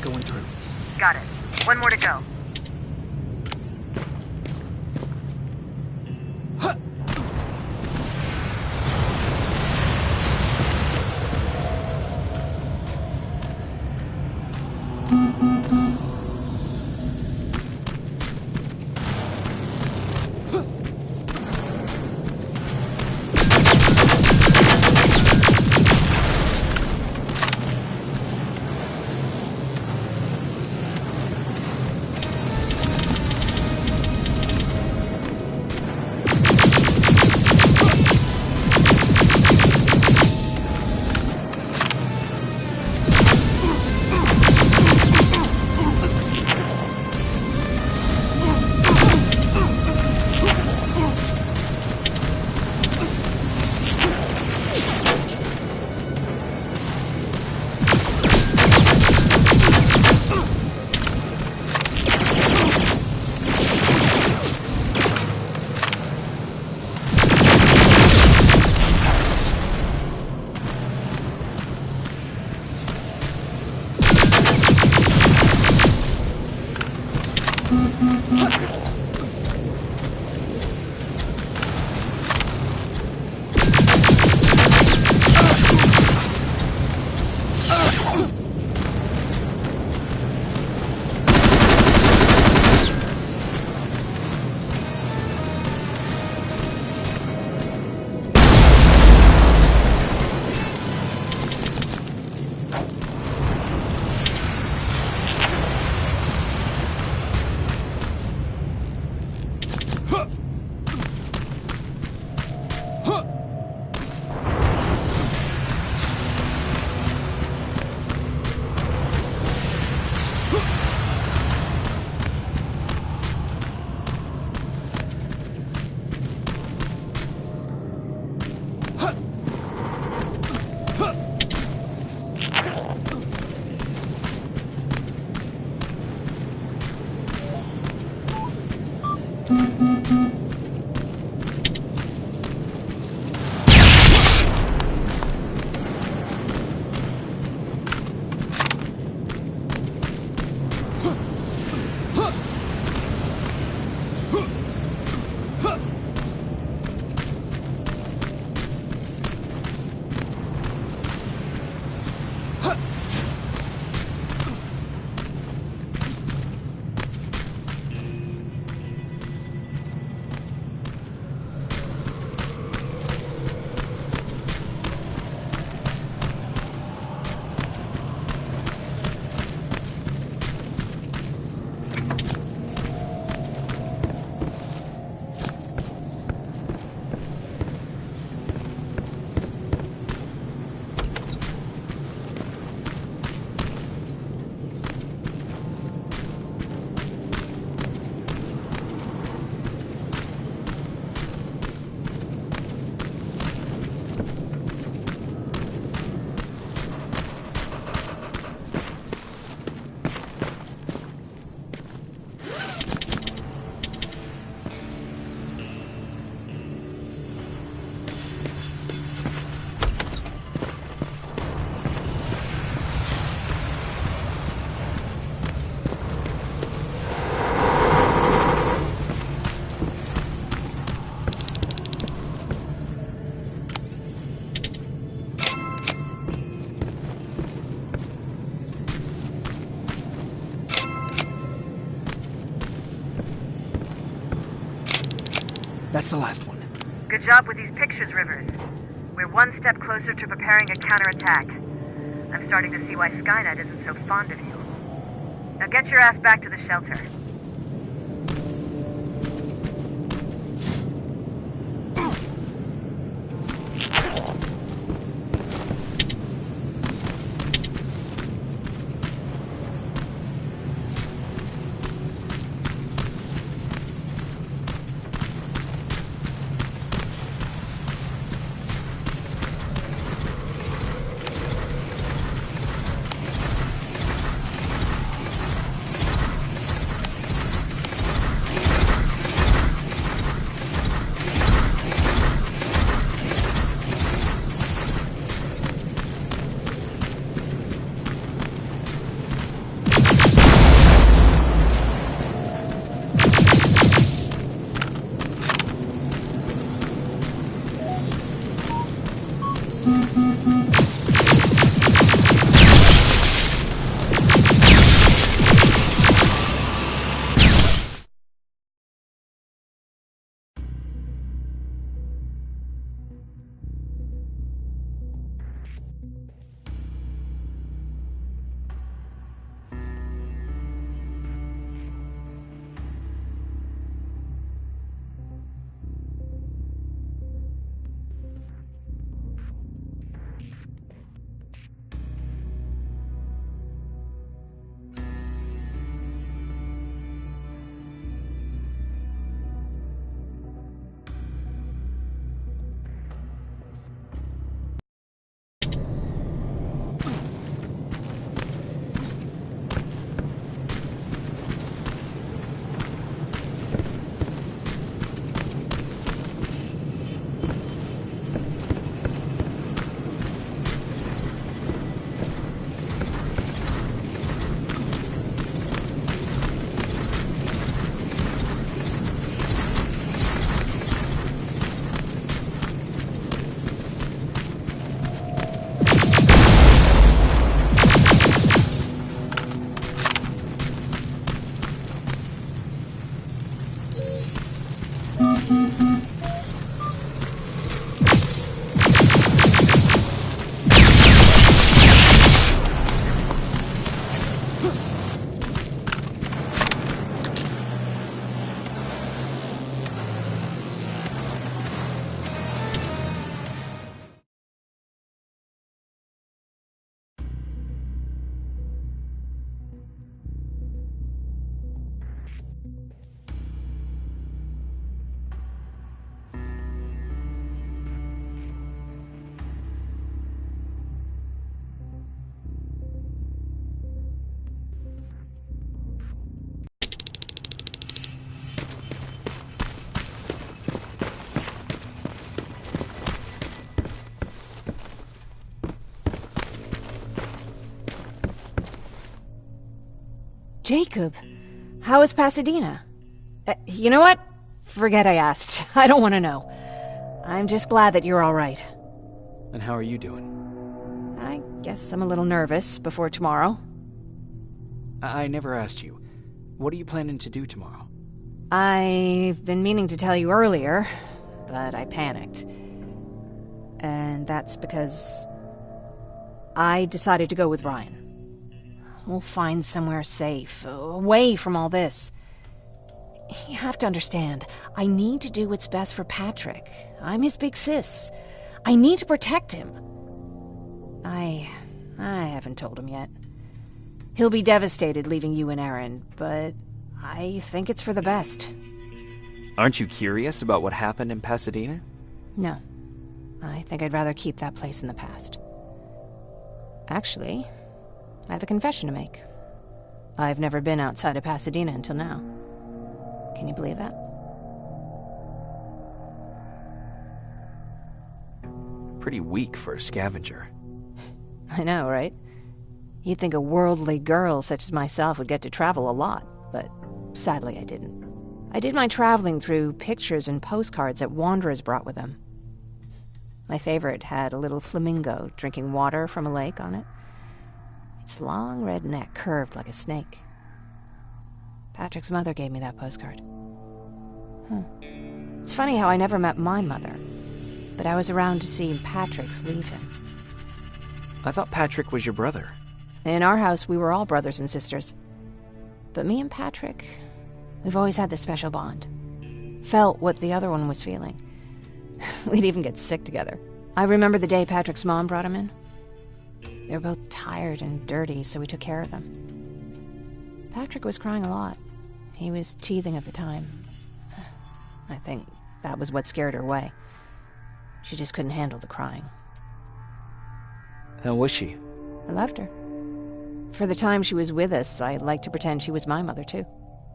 Speaker 3: Going through.
Speaker 12: Got it. One more to go.
Speaker 3: That's the last one.
Speaker 12: Good job with these pictures, Rivers. We're one step closer to preparing a counterattack. I'm starting to see why Skynet isn't so fond of you. Now get your ass back to the shelter.
Speaker 4: Jacob, how is Pasadena? You know what? Forget I asked. I don't want to know. I'm just glad that you're all right.
Speaker 3: And how are you doing?
Speaker 4: I guess I'm a little nervous before tomorrow.
Speaker 3: I never asked you. What are you planning to do tomorrow?
Speaker 4: I've been meaning to tell you earlier, but I panicked. And that's because I decided to go with Ryan. We'll find somewhere safe, away from all this. You have to understand, I need to do what's best for Patrick. I'm his big sis. I need to protect him. I haven't told him yet. He'll be devastated leaving you and Aaron, but I think it's for the best.
Speaker 3: Aren't you curious about what happened in Pasadena?
Speaker 4: No. I think I'd rather keep that place in the past. Actually, I have a confession to make. I've never been outside of Pasadena until now. Can you believe that?
Speaker 3: Pretty weak for a scavenger.
Speaker 4: I know, right? You'd think a worldly girl such as myself would get to travel a lot, but sadly I didn't. I did my traveling through pictures and postcards that wanderers brought with them. My favorite had a little flamingo drinking water from a lake on it. Its long red neck curved like a snake. Patrick's mother gave me that postcard. It's funny how I never met my mother, but I was around to see Patrick's leave him.
Speaker 3: I thought Patrick was your brother.
Speaker 4: In our house, we were all brothers and sisters. But me and Patrick, we've always had this special bond. Felt what the other one was feeling. We'd even get sick together. I remember the day Patrick's mom brought him in. They were both tired and dirty, so we took care of them. Patrick was crying a lot. He was teething at the time. I think that was what scared her away. She just couldn't handle the crying.
Speaker 3: How was she?
Speaker 4: I loved her. For the time she was with us, I liked to pretend she was my mother, too.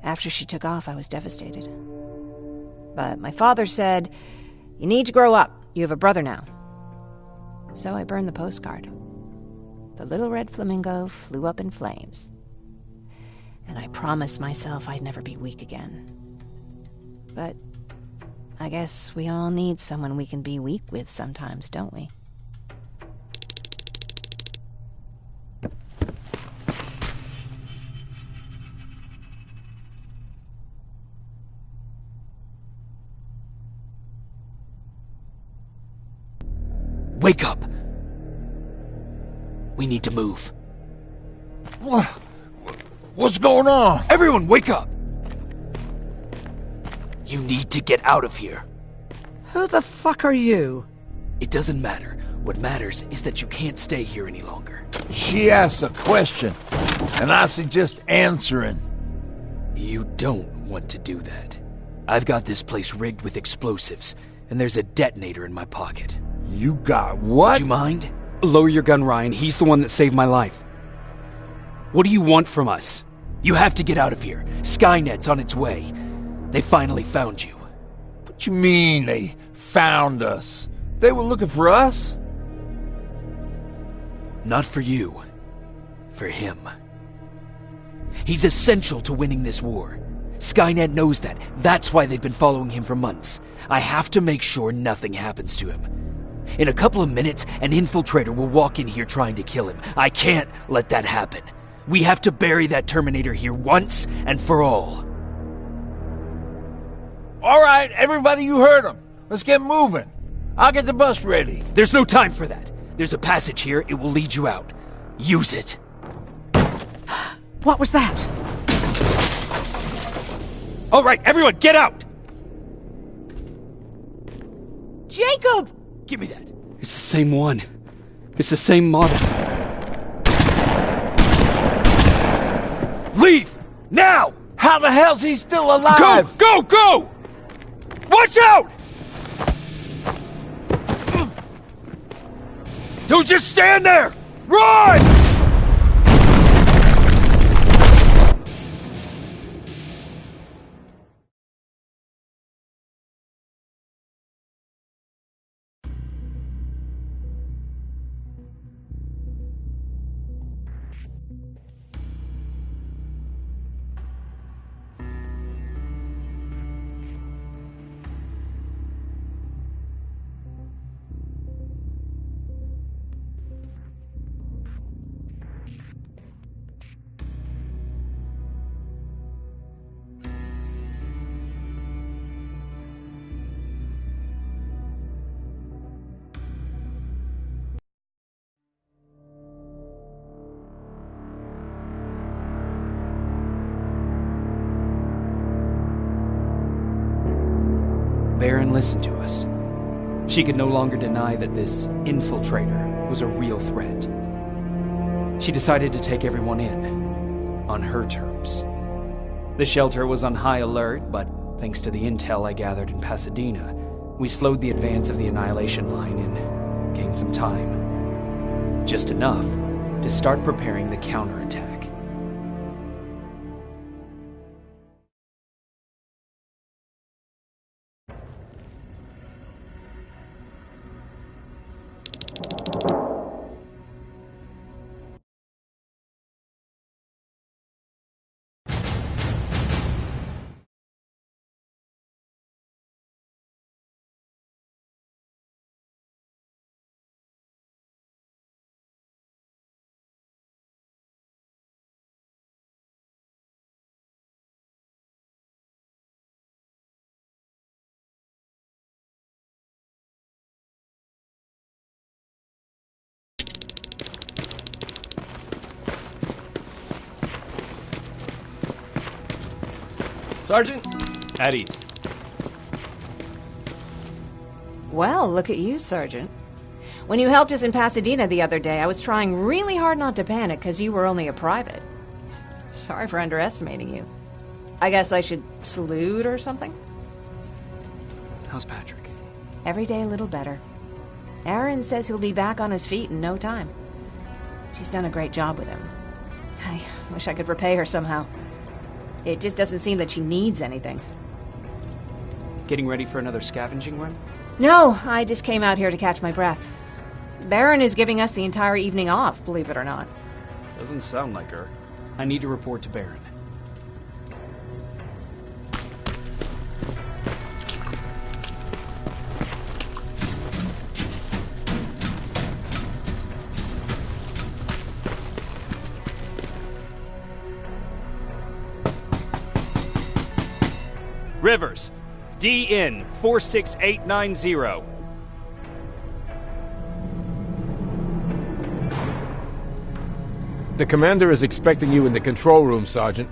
Speaker 4: After she took off, I was devastated. But my father said, "You need to grow up. You have a brother now." So I burned the postcard. The little red flamingo flew up in flames. And I promised myself I'd never be weak again. But I guess we all need someone we can be weak with sometimes, don't we?
Speaker 3: wake up! We need to move.
Speaker 1: What's going on?
Speaker 3: Everyone, wake up! You need to get out of here.
Speaker 11: Who the fuck are you?
Speaker 3: It doesn't matter. What matters is that you can't stay here any longer.
Speaker 1: She asked a question, and I suggest answering.
Speaker 3: You don't want to do that. I've got this place rigged with explosives, and there's a detonator in my pocket.
Speaker 1: You got what?
Speaker 3: Would you mind? Lower your gun, Ryan. He's the one that saved my life. What do you want from us? You have to get out of here. Skynet's on its way. They finally found you.
Speaker 1: What you mean they found us? They were looking for us?
Speaker 3: Not for you. For him. He's essential to winning this war. Skynet knows that. That's why they've been following him for months. I have to make sure nothing happens to him. In a couple of minutes, an infiltrator will walk in here trying to kill him. I can't let that happen. We have to bury that Terminator here once and for all.
Speaker 1: All right, everybody, you heard him. Let's get moving. I'll get the bus ready.
Speaker 3: There's no time for that. There's a passage here. It will lead you out. Use it.
Speaker 11: What was that?
Speaker 3: All right, everyone, get out!
Speaker 6: Jacob!
Speaker 3: Give me that. It's the same one. It's the same model. Leave! Now!
Speaker 1: How the hell's he still alive?
Speaker 3: Go! Go! Go! Watch out! Don't just stand there! Run! Baron listened to us. She could no longer deny that this infiltrator was a real threat. She decided to take everyone in, on her terms. The shelter was on high alert, but thanks to the intel I gathered in Pasadena, we slowed the advance of the Annihilation Line and gained some time. Just enough to start preparing the counterattack.
Speaker 2: Sergeant, at ease.
Speaker 4: Well, look at you, Sergeant. When you helped us in Pasadena the other day, I was trying really hard not to panic because you were only a private. Sorry for underestimating you. I guess I should salute or something?
Speaker 3: How's Patrick?
Speaker 4: Every day a little better. Aaron says he'll be back on his feet in no time. She's done a great job with him. I wish I could repay her somehow. It just doesn't seem that she needs anything.
Speaker 3: Getting ready for another scavenging run?
Speaker 4: No, I just came out here to catch my breath. Baron is giving us the entire evening off, believe it or not.
Speaker 3: Doesn't sound like her. I need to report to Baron. Rivers, DN 46890.
Speaker 10: The commander is expecting you in the control room, Sergeant.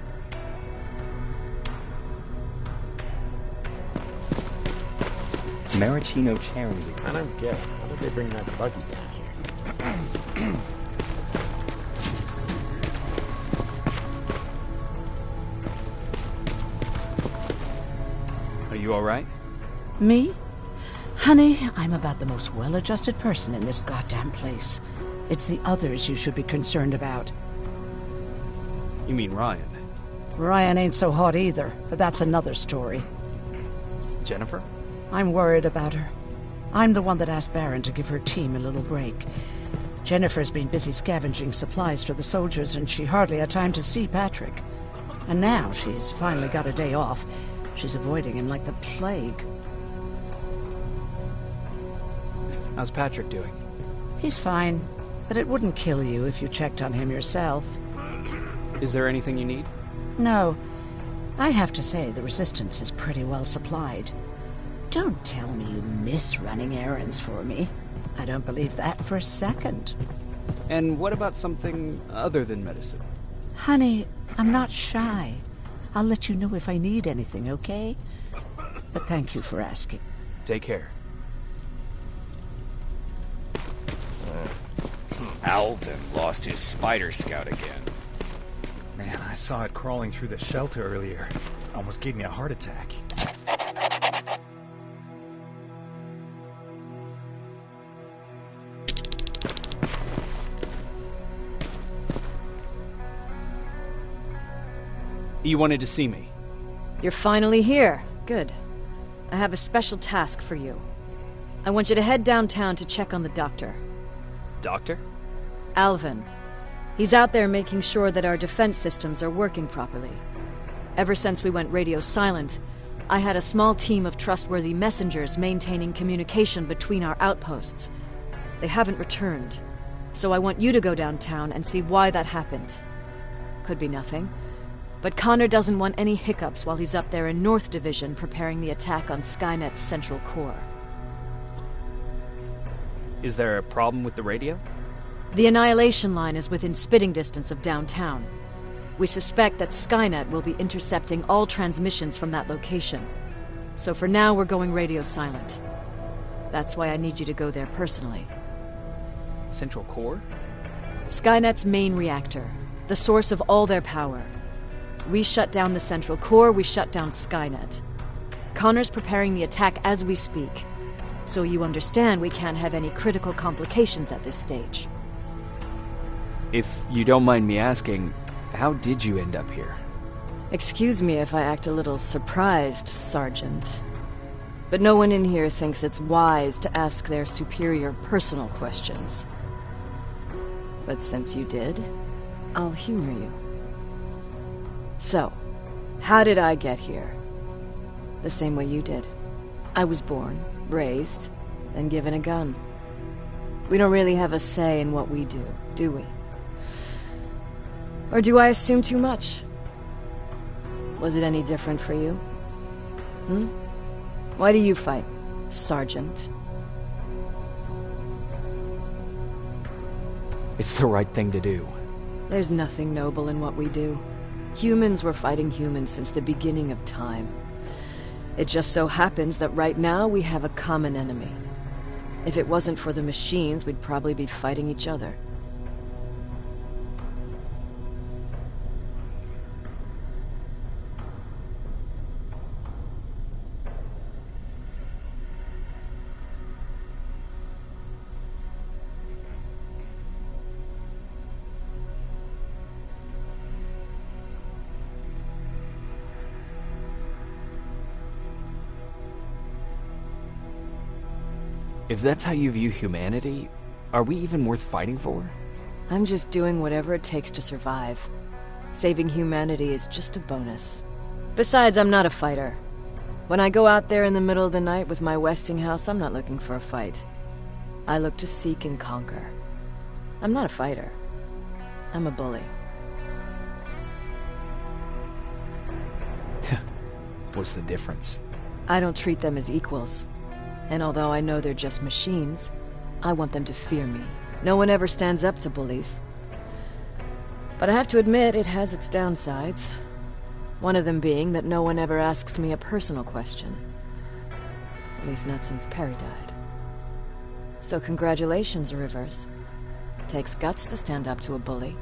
Speaker 13: Maraschino cherry.
Speaker 10: I don't get it. How did they bring that buggy down here?
Speaker 3: Are you alright?
Speaker 11: Me? Honey, I'm about the most well-adjusted person in this goddamn place. It's the others you should be concerned about.
Speaker 3: You mean Ryan?
Speaker 11: Ryan ain't so hot either, but that's another story.
Speaker 3: Jennifer?
Speaker 11: I'm worried about her. I'm the one that asked Baron to give her team a little break. Jennifer's been busy scavenging supplies for the soldiers, and she hardly had time to see Patrick. And now she's finally got a day off. She's avoiding him like the plague.
Speaker 3: How's Patrick doing?
Speaker 11: He's fine, but it wouldn't kill you if you checked on him yourself.
Speaker 3: Is there anything you need?
Speaker 11: No. I have to say the Resistance is pretty well supplied. Don't tell me you miss running errands for me. I don't believe that for a second.
Speaker 3: And what about something other than medicine?
Speaker 11: Honey, I'm not shy. I'll let you know if I need anything, okay? But thank you for asking.
Speaker 3: Take care.
Speaker 9: Alvin lost his Spider Scout again.
Speaker 14: Man, I saw it crawling through the shelter earlier. Almost gave me a heart attack.
Speaker 3: You wanted to see me?
Speaker 6: You're finally here. Good. I have a special task for you. I want you to head downtown to check on the doctor.
Speaker 3: Doctor?
Speaker 6: Alvin. He's out there making sure that our defense systems are working properly. Ever since we went radio silent, I had a small team of trustworthy messengers maintaining communication between our outposts. They haven't returned, so I want you to go downtown and see why that happened. Could be nothing, but Connor doesn't want any hiccups while he's up there in North Division preparing the attack on Skynet's central core.
Speaker 3: Is there a problem with the radio?
Speaker 6: The Annihilation Line is within spitting distance of downtown. We suspect that Skynet will be intercepting all transmissions from that location. So for now, we're going radio silent. That's why I need you to go there personally.
Speaker 3: Central core?
Speaker 6: Skynet's main reactor, the source of all their power. We shut down the central core, we shut down Skynet. Connor's preparing the attack as we speak. So you understand we can't have any critical complications at this stage.
Speaker 3: If you don't mind me asking, how did you end up here?
Speaker 6: Excuse me if I act a little surprised, Sergeant. But no one in here thinks it's wise to ask their superior personal questions. But since you did, I'll humor you. So, how did I get here? The same way you did. I was born, raised, then given a gun. We don't really have a say in what we do we? Or do I assume too much? Was it any different for you? Why do you fight, Sergeant?
Speaker 3: It's the right thing to do.
Speaker 6: There's nothing noble in what we do. Humans were fighting humans since the beginning of time. It just so happens that right now we have a common enemy. If it wasn't for the machines, we'd probably be fighting each other.
Speaker 3: If that's how you view humanity, are we even worth fighting for?
Speaker 6: I'm just doing whatever it takes to survive. Saving humanity is just a bonus. Besides, I'm not a fighter. When I go out there in the middle of the night with my Westinghouse, I'm not looking for a fight. I look to seek and conquer. I'm not a fighter. I'm a bully.
Speaker 3: What's the difference?
Speaker 6: I don't treat them as equals. And although I know they're just machines, I want them to fear me. No one ever stands up to bullies. But I have to admit, it has its downsides. One of them being that no one ever asks me a personal question. At least not since Perry died. So congratulations, Rivers. Takes guts to stand up to a bully.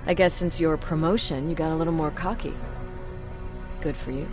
Speaker 6: I guess since your promotion, you got a little more cocky. Good for you.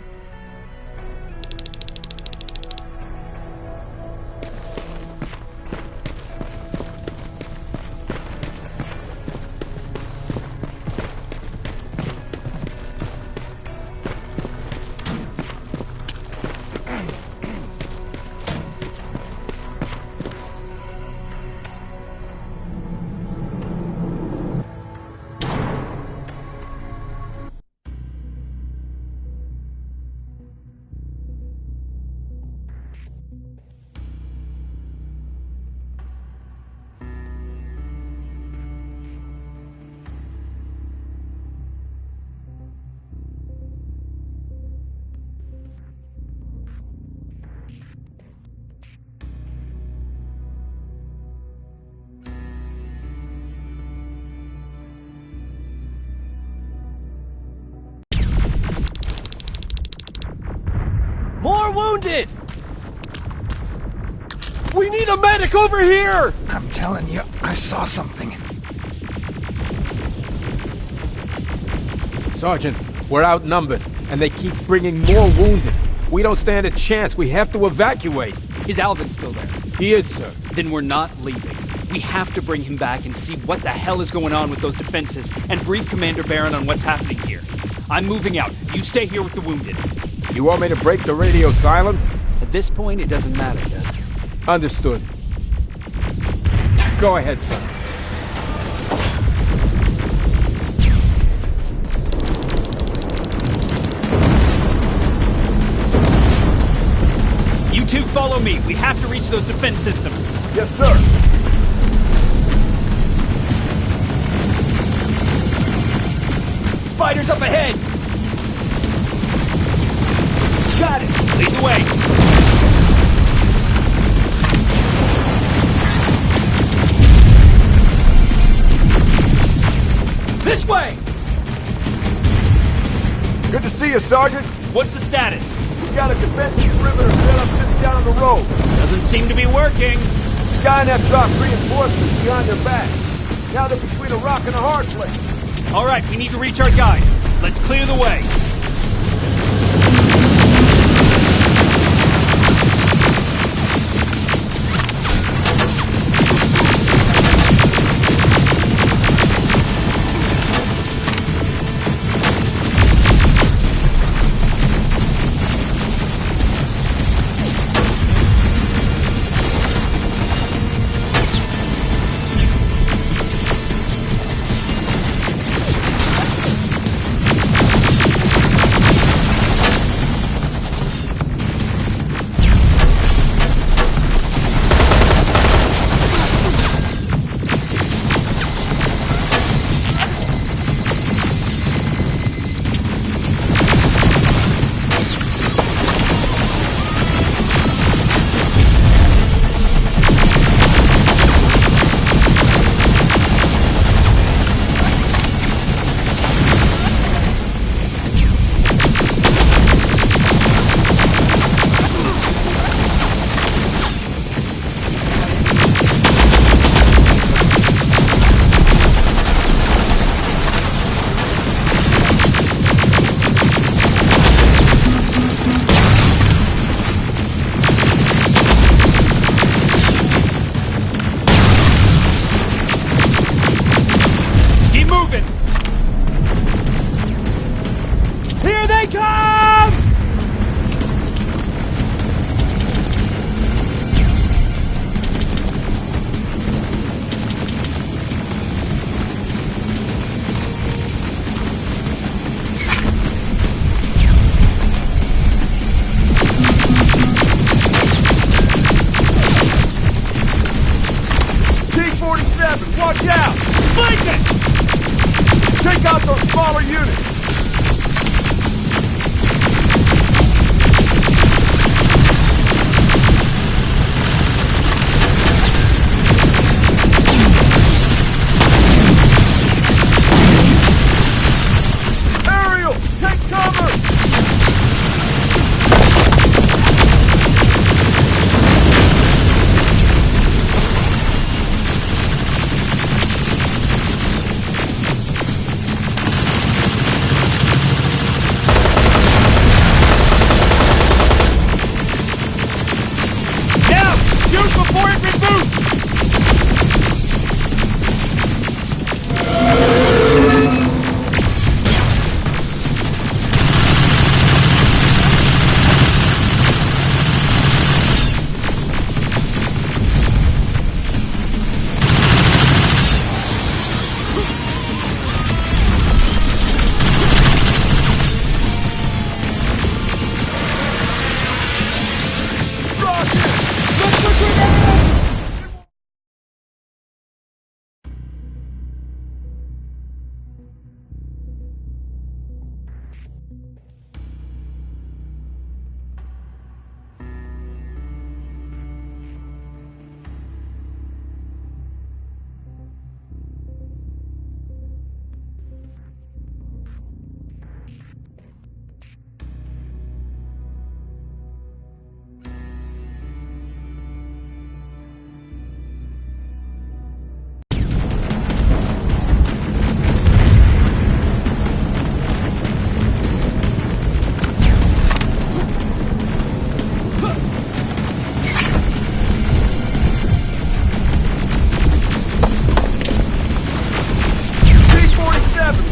Speaker 7: More wounded! We need a medic over here!
Speaker 14: I'm telling you, I saw something.
Speaker 13: Sergeant, we're outnumbered, and they keep bringing more wounded. We don't stand a chance. We have to evacuate.
Speaker 3: Is Alvin still there?
Speaker 13: He is, sir.
Speaker 3: Then we're not leaving. We have to bring him back and see what the hell is going on with those defenses and brief Commander Barron on what's happening here. I'm moving out. You stay here with the wounded.
Speaker 13: You want me to break the radio silence?
Speaker 3: At this point, it doesn't matter, does it?
Speaker 13: Understood. Go ahead, sir.
Speaker 3: You two follow me. We have to reach those defense systems.
Speaker 7: Yes, sir. Spiders up ahead! Got it!
Speaker 3: Lead the way!
Speaker 7: This way!
Speaker 15: Good to see you, Sergeant.
Speaker 3: What's the status?
Speaker 15: We got a defensive perimeter set up just down the road.
Speaker 3: Doesn't seem to be working.
Speaker 15: Skynet dropped reinforcements behind their backs. Now they're between a rock and a hard place.
Speaker 3: All right, we need to reach our guys. Let's clear the way.
Speaker 15: Watch out!
Speaker 7: Flanking!
Speaker 15: Take out those smaller units!
Speaker 7: before it reboots!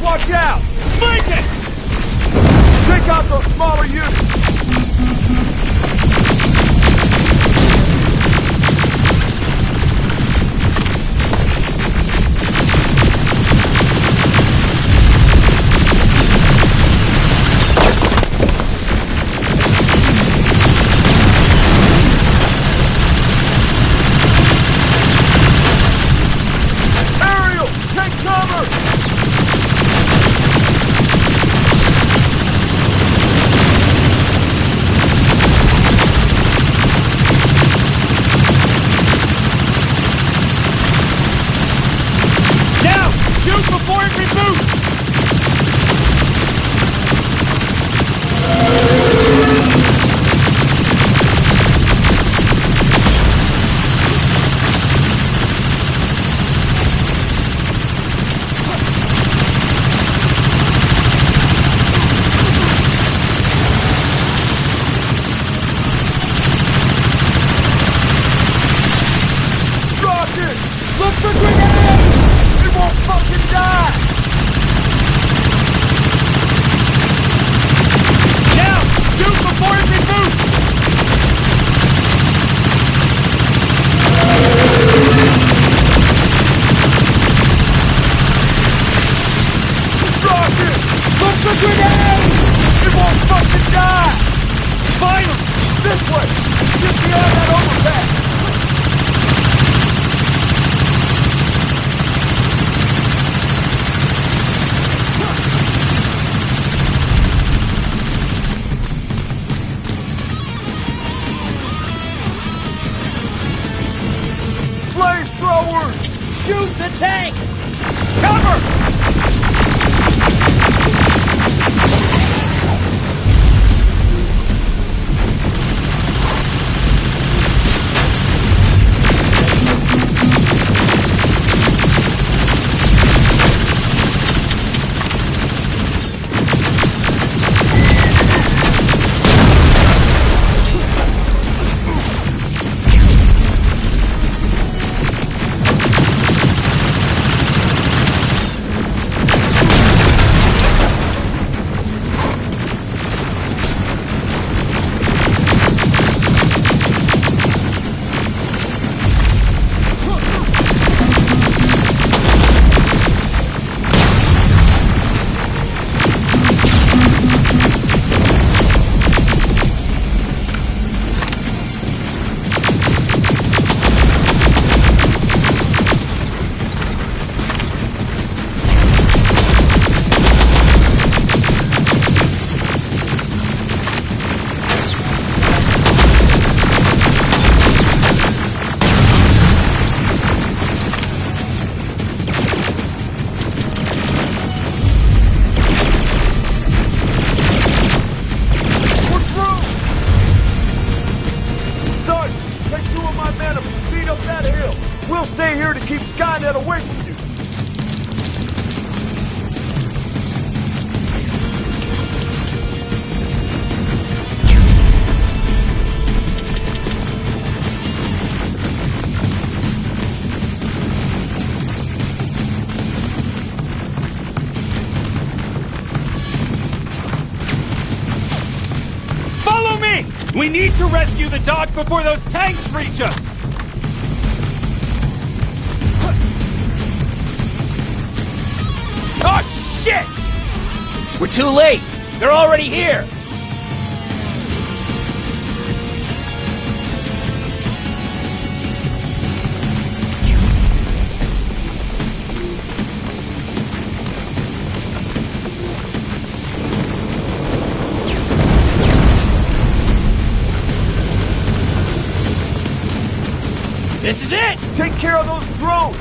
Speaker 7: Watch out! Flank it! Take out those smaller units! Aerial! Take cover! Shoot before it reboots! Rocket! Look for grenades! It won't fucking die! Now! Shoot before it reboots! Rocket! Look for grenades! It won't fucking die! Finally! This way! Just beyond that overpass! Flamethrowers! Shoot the tank! Cover! We'll stay here to keep Skynet away from you.
Speaker 3: We need to rescue the dogs before those tanks reach us! Oh, shit!
Speaker 9: We're too late! They're already here!
Speaker 3: This is it!
Speaker 15: Take care of those drones!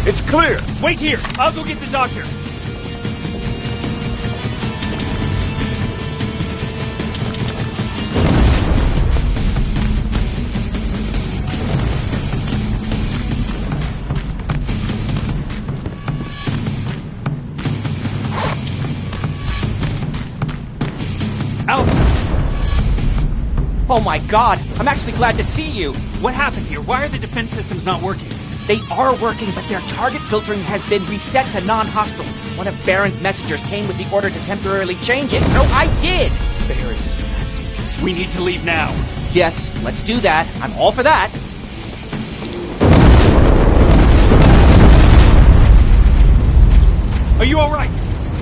Speaker 15: It's clear!
Speaker 3: Wait here! I'll go get the doctor!
Speaker 9: Oh my god, I'm actually glad to see you!
Speaker 3: What happened here? Why are the defense systems not working?
Speaker 9: They are working, but their target filtering has been reset to non-hostile. One of Baron's messengers came with the order to temporarily change it, so I did!
Speaker 3: Baron's messengers. We need to leave now.
Speaker 9: Yes, let's do that. I'm all for that.
Speaker 3: Are you alright?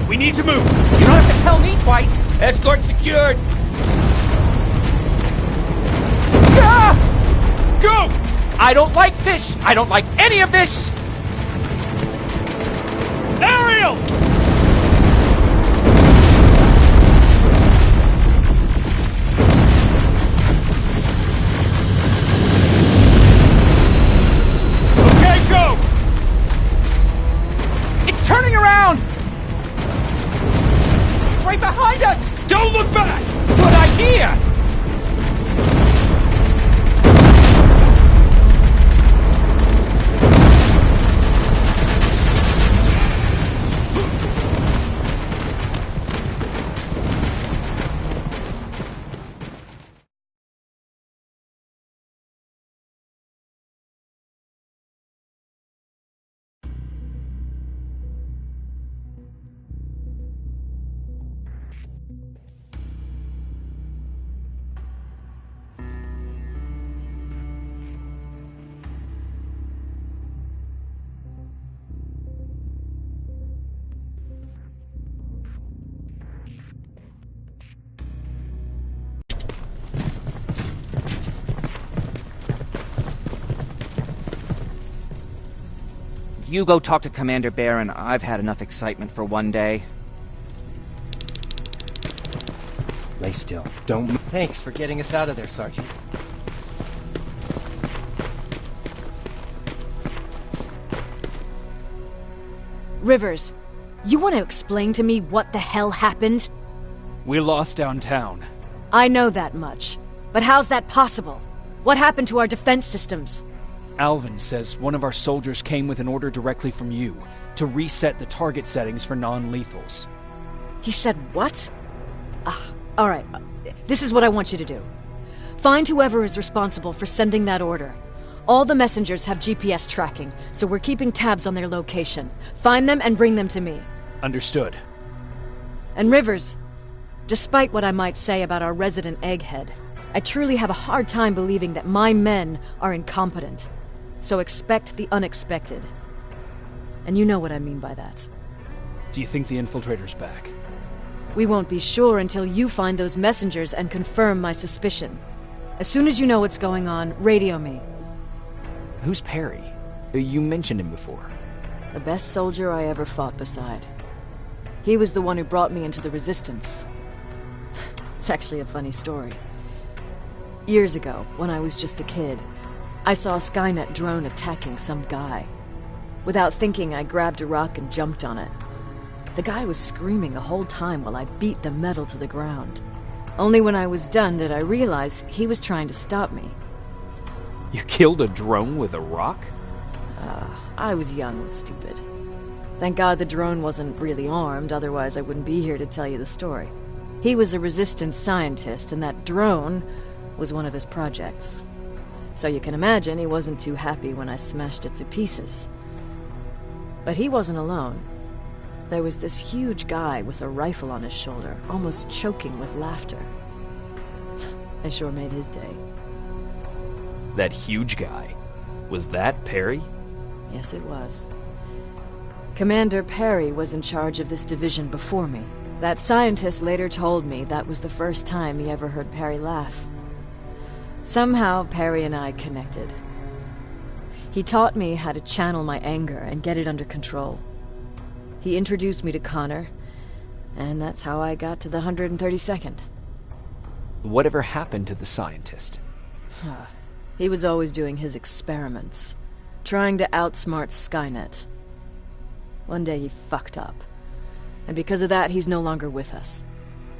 Speaker 3: We need to move.
Speaker 9: You don't have to tell me twice. Escort secured.
Speaker 3: Go!
Speaker 9: I don't like this! I don't like any of this!
Speaker 3: Ariel! Okay, go!
Speaker 9: It's turning around! It's right behind us!
Speaker 3: Don't look back!
Speaker 9: Good idea! You go talk to Commander Baron. I've had enough excitement for one day.
Speaker 2: Lay still. Don't move. Thanks for getting us out of there, Sergeant.
Speaker 6: Rivers, you want to explain to me what the hell happened?
Speaker 3: We lost downtown.
Speaker 6: I know that much. But how's that possible? What happened to our defense systems?
Speaker 3: Alvin says one of our soldiers came with an order directly from you to reset the target settings for non-lethals.
Speaker 6: He said what? Alright, this is what I want you to do. Find whoever is responsible for sending that order. All the messengers have GPS tracking, so we're keeping tabs on their location. Find them and bring them to me.
Speaker 3: Understood.
Speaker 6: And Rivers, despite what I might say about our resident egghead, I truly have a hard time believing that my men are incompetent. So expect the unexpected. And you know what I mean by that.
Speaker 3: Do you think the infiltrator's back?
Speaker 6: We won't be sure until you find those messengers and confirm my suspicion. As soon as you know what's going on, radio me.
Speaker 3: Who's Perry? You mentioned him before.
Speaker 6: The best soldier I ever fought beside. He was the one who brought me into the Resistance. It's actually a funny story. Years ago, when I was just a kid, I saw a Skynet drone attacking some guy. Without thinking, I grabbed a rock and jumped on it. The guy was screaming the whole time while I beat the metal to the ground. Only when I was done did I realize he was trying to stop me.
Speaker 3: You killed a drone with a rock?
Speaker 6: I was young and stupid. Thank God the drone wasn't really armed, otherwise I wouldn't be here to tell you the story. He was a Resistance scientist, and that drone was one of his projects. So you can imagine he wasn't too happy when I smashed it to pieces. But he wasn't alone. There was this huge guy with a rifle on his shoulder, almost choking with laughter. I sure made his day.
Speaker 3: That huge guy? Was that Perry?
Speaker 6: Yes, it was. Commander Perry was in charge of this division before me. That scientist later told me that was the first time he ever heard Perry laugh. Somehow, Perry and I connected. He taught me how to channel my anger and get it under control. He introduced me to Connor, and that's how I got to the 132nd.
Speaker 3: Whatever happened to the scientist?
Speaker 6: He was always doing his experiments, trying to outsmart Skynet. One day he fucked up, and because of that, he's no longer with us.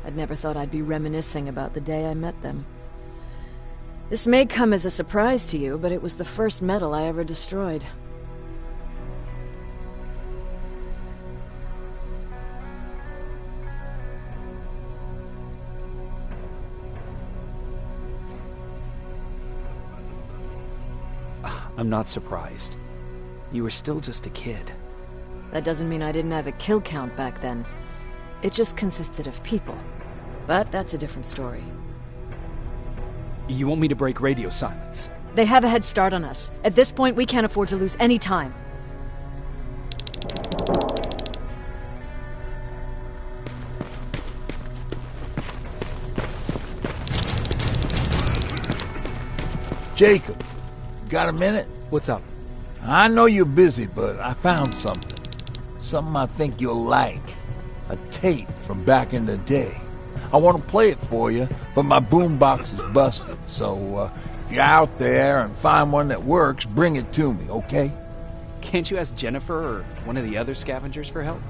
Speaker 6: I'd never thought I'd be reminiscing about the day I met them. This may come as a surprise to you, but it was the first metal I ever destroyed.
Speaker 3: I'm not surprised. You were still just a kid.
Speaker 6: That doesn't mean I didn't have a kill count back then. It just consisted of people. But that's a different story.
Speaker 3: You want me to break radio silence?
Speaker 6: They have a head start on us. At this point, we can't afford to lose any time.
Speaker 1: Jacob, got a minute?
Speaker 3: What's up?
Speaker 1: I know you're busy, but I found something. Something I think you'll like. A tape from back in the day. I want to play it for you, but my boombox is busted, so if you're out there and find one that works, bring it to me, okay?
Speaker 3: Can't you ask Jennifer or one of the other scavengers for help?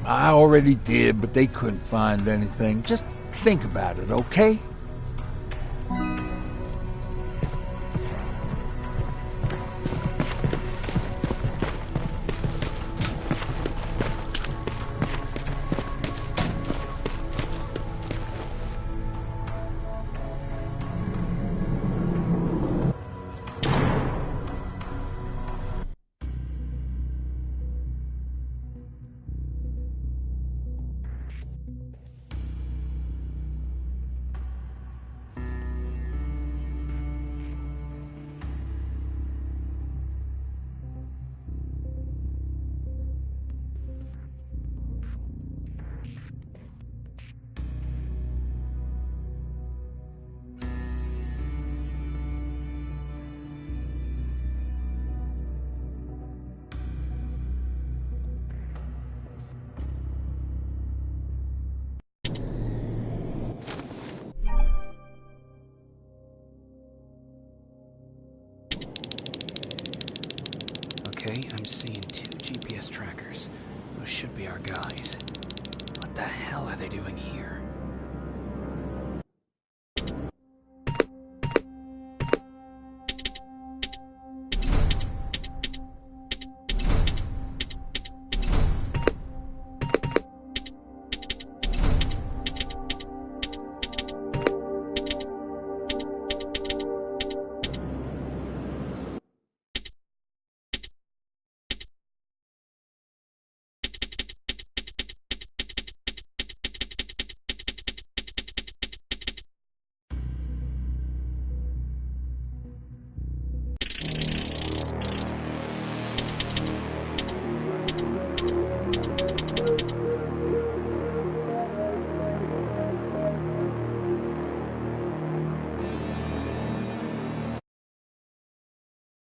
Speaker 1: I already did, but they couldn't find anything. Just think about it, okay?
Speaker 3: Okay, I'm seeing 2 GPS trackers. Those should be our guys. What the hell are they doing here?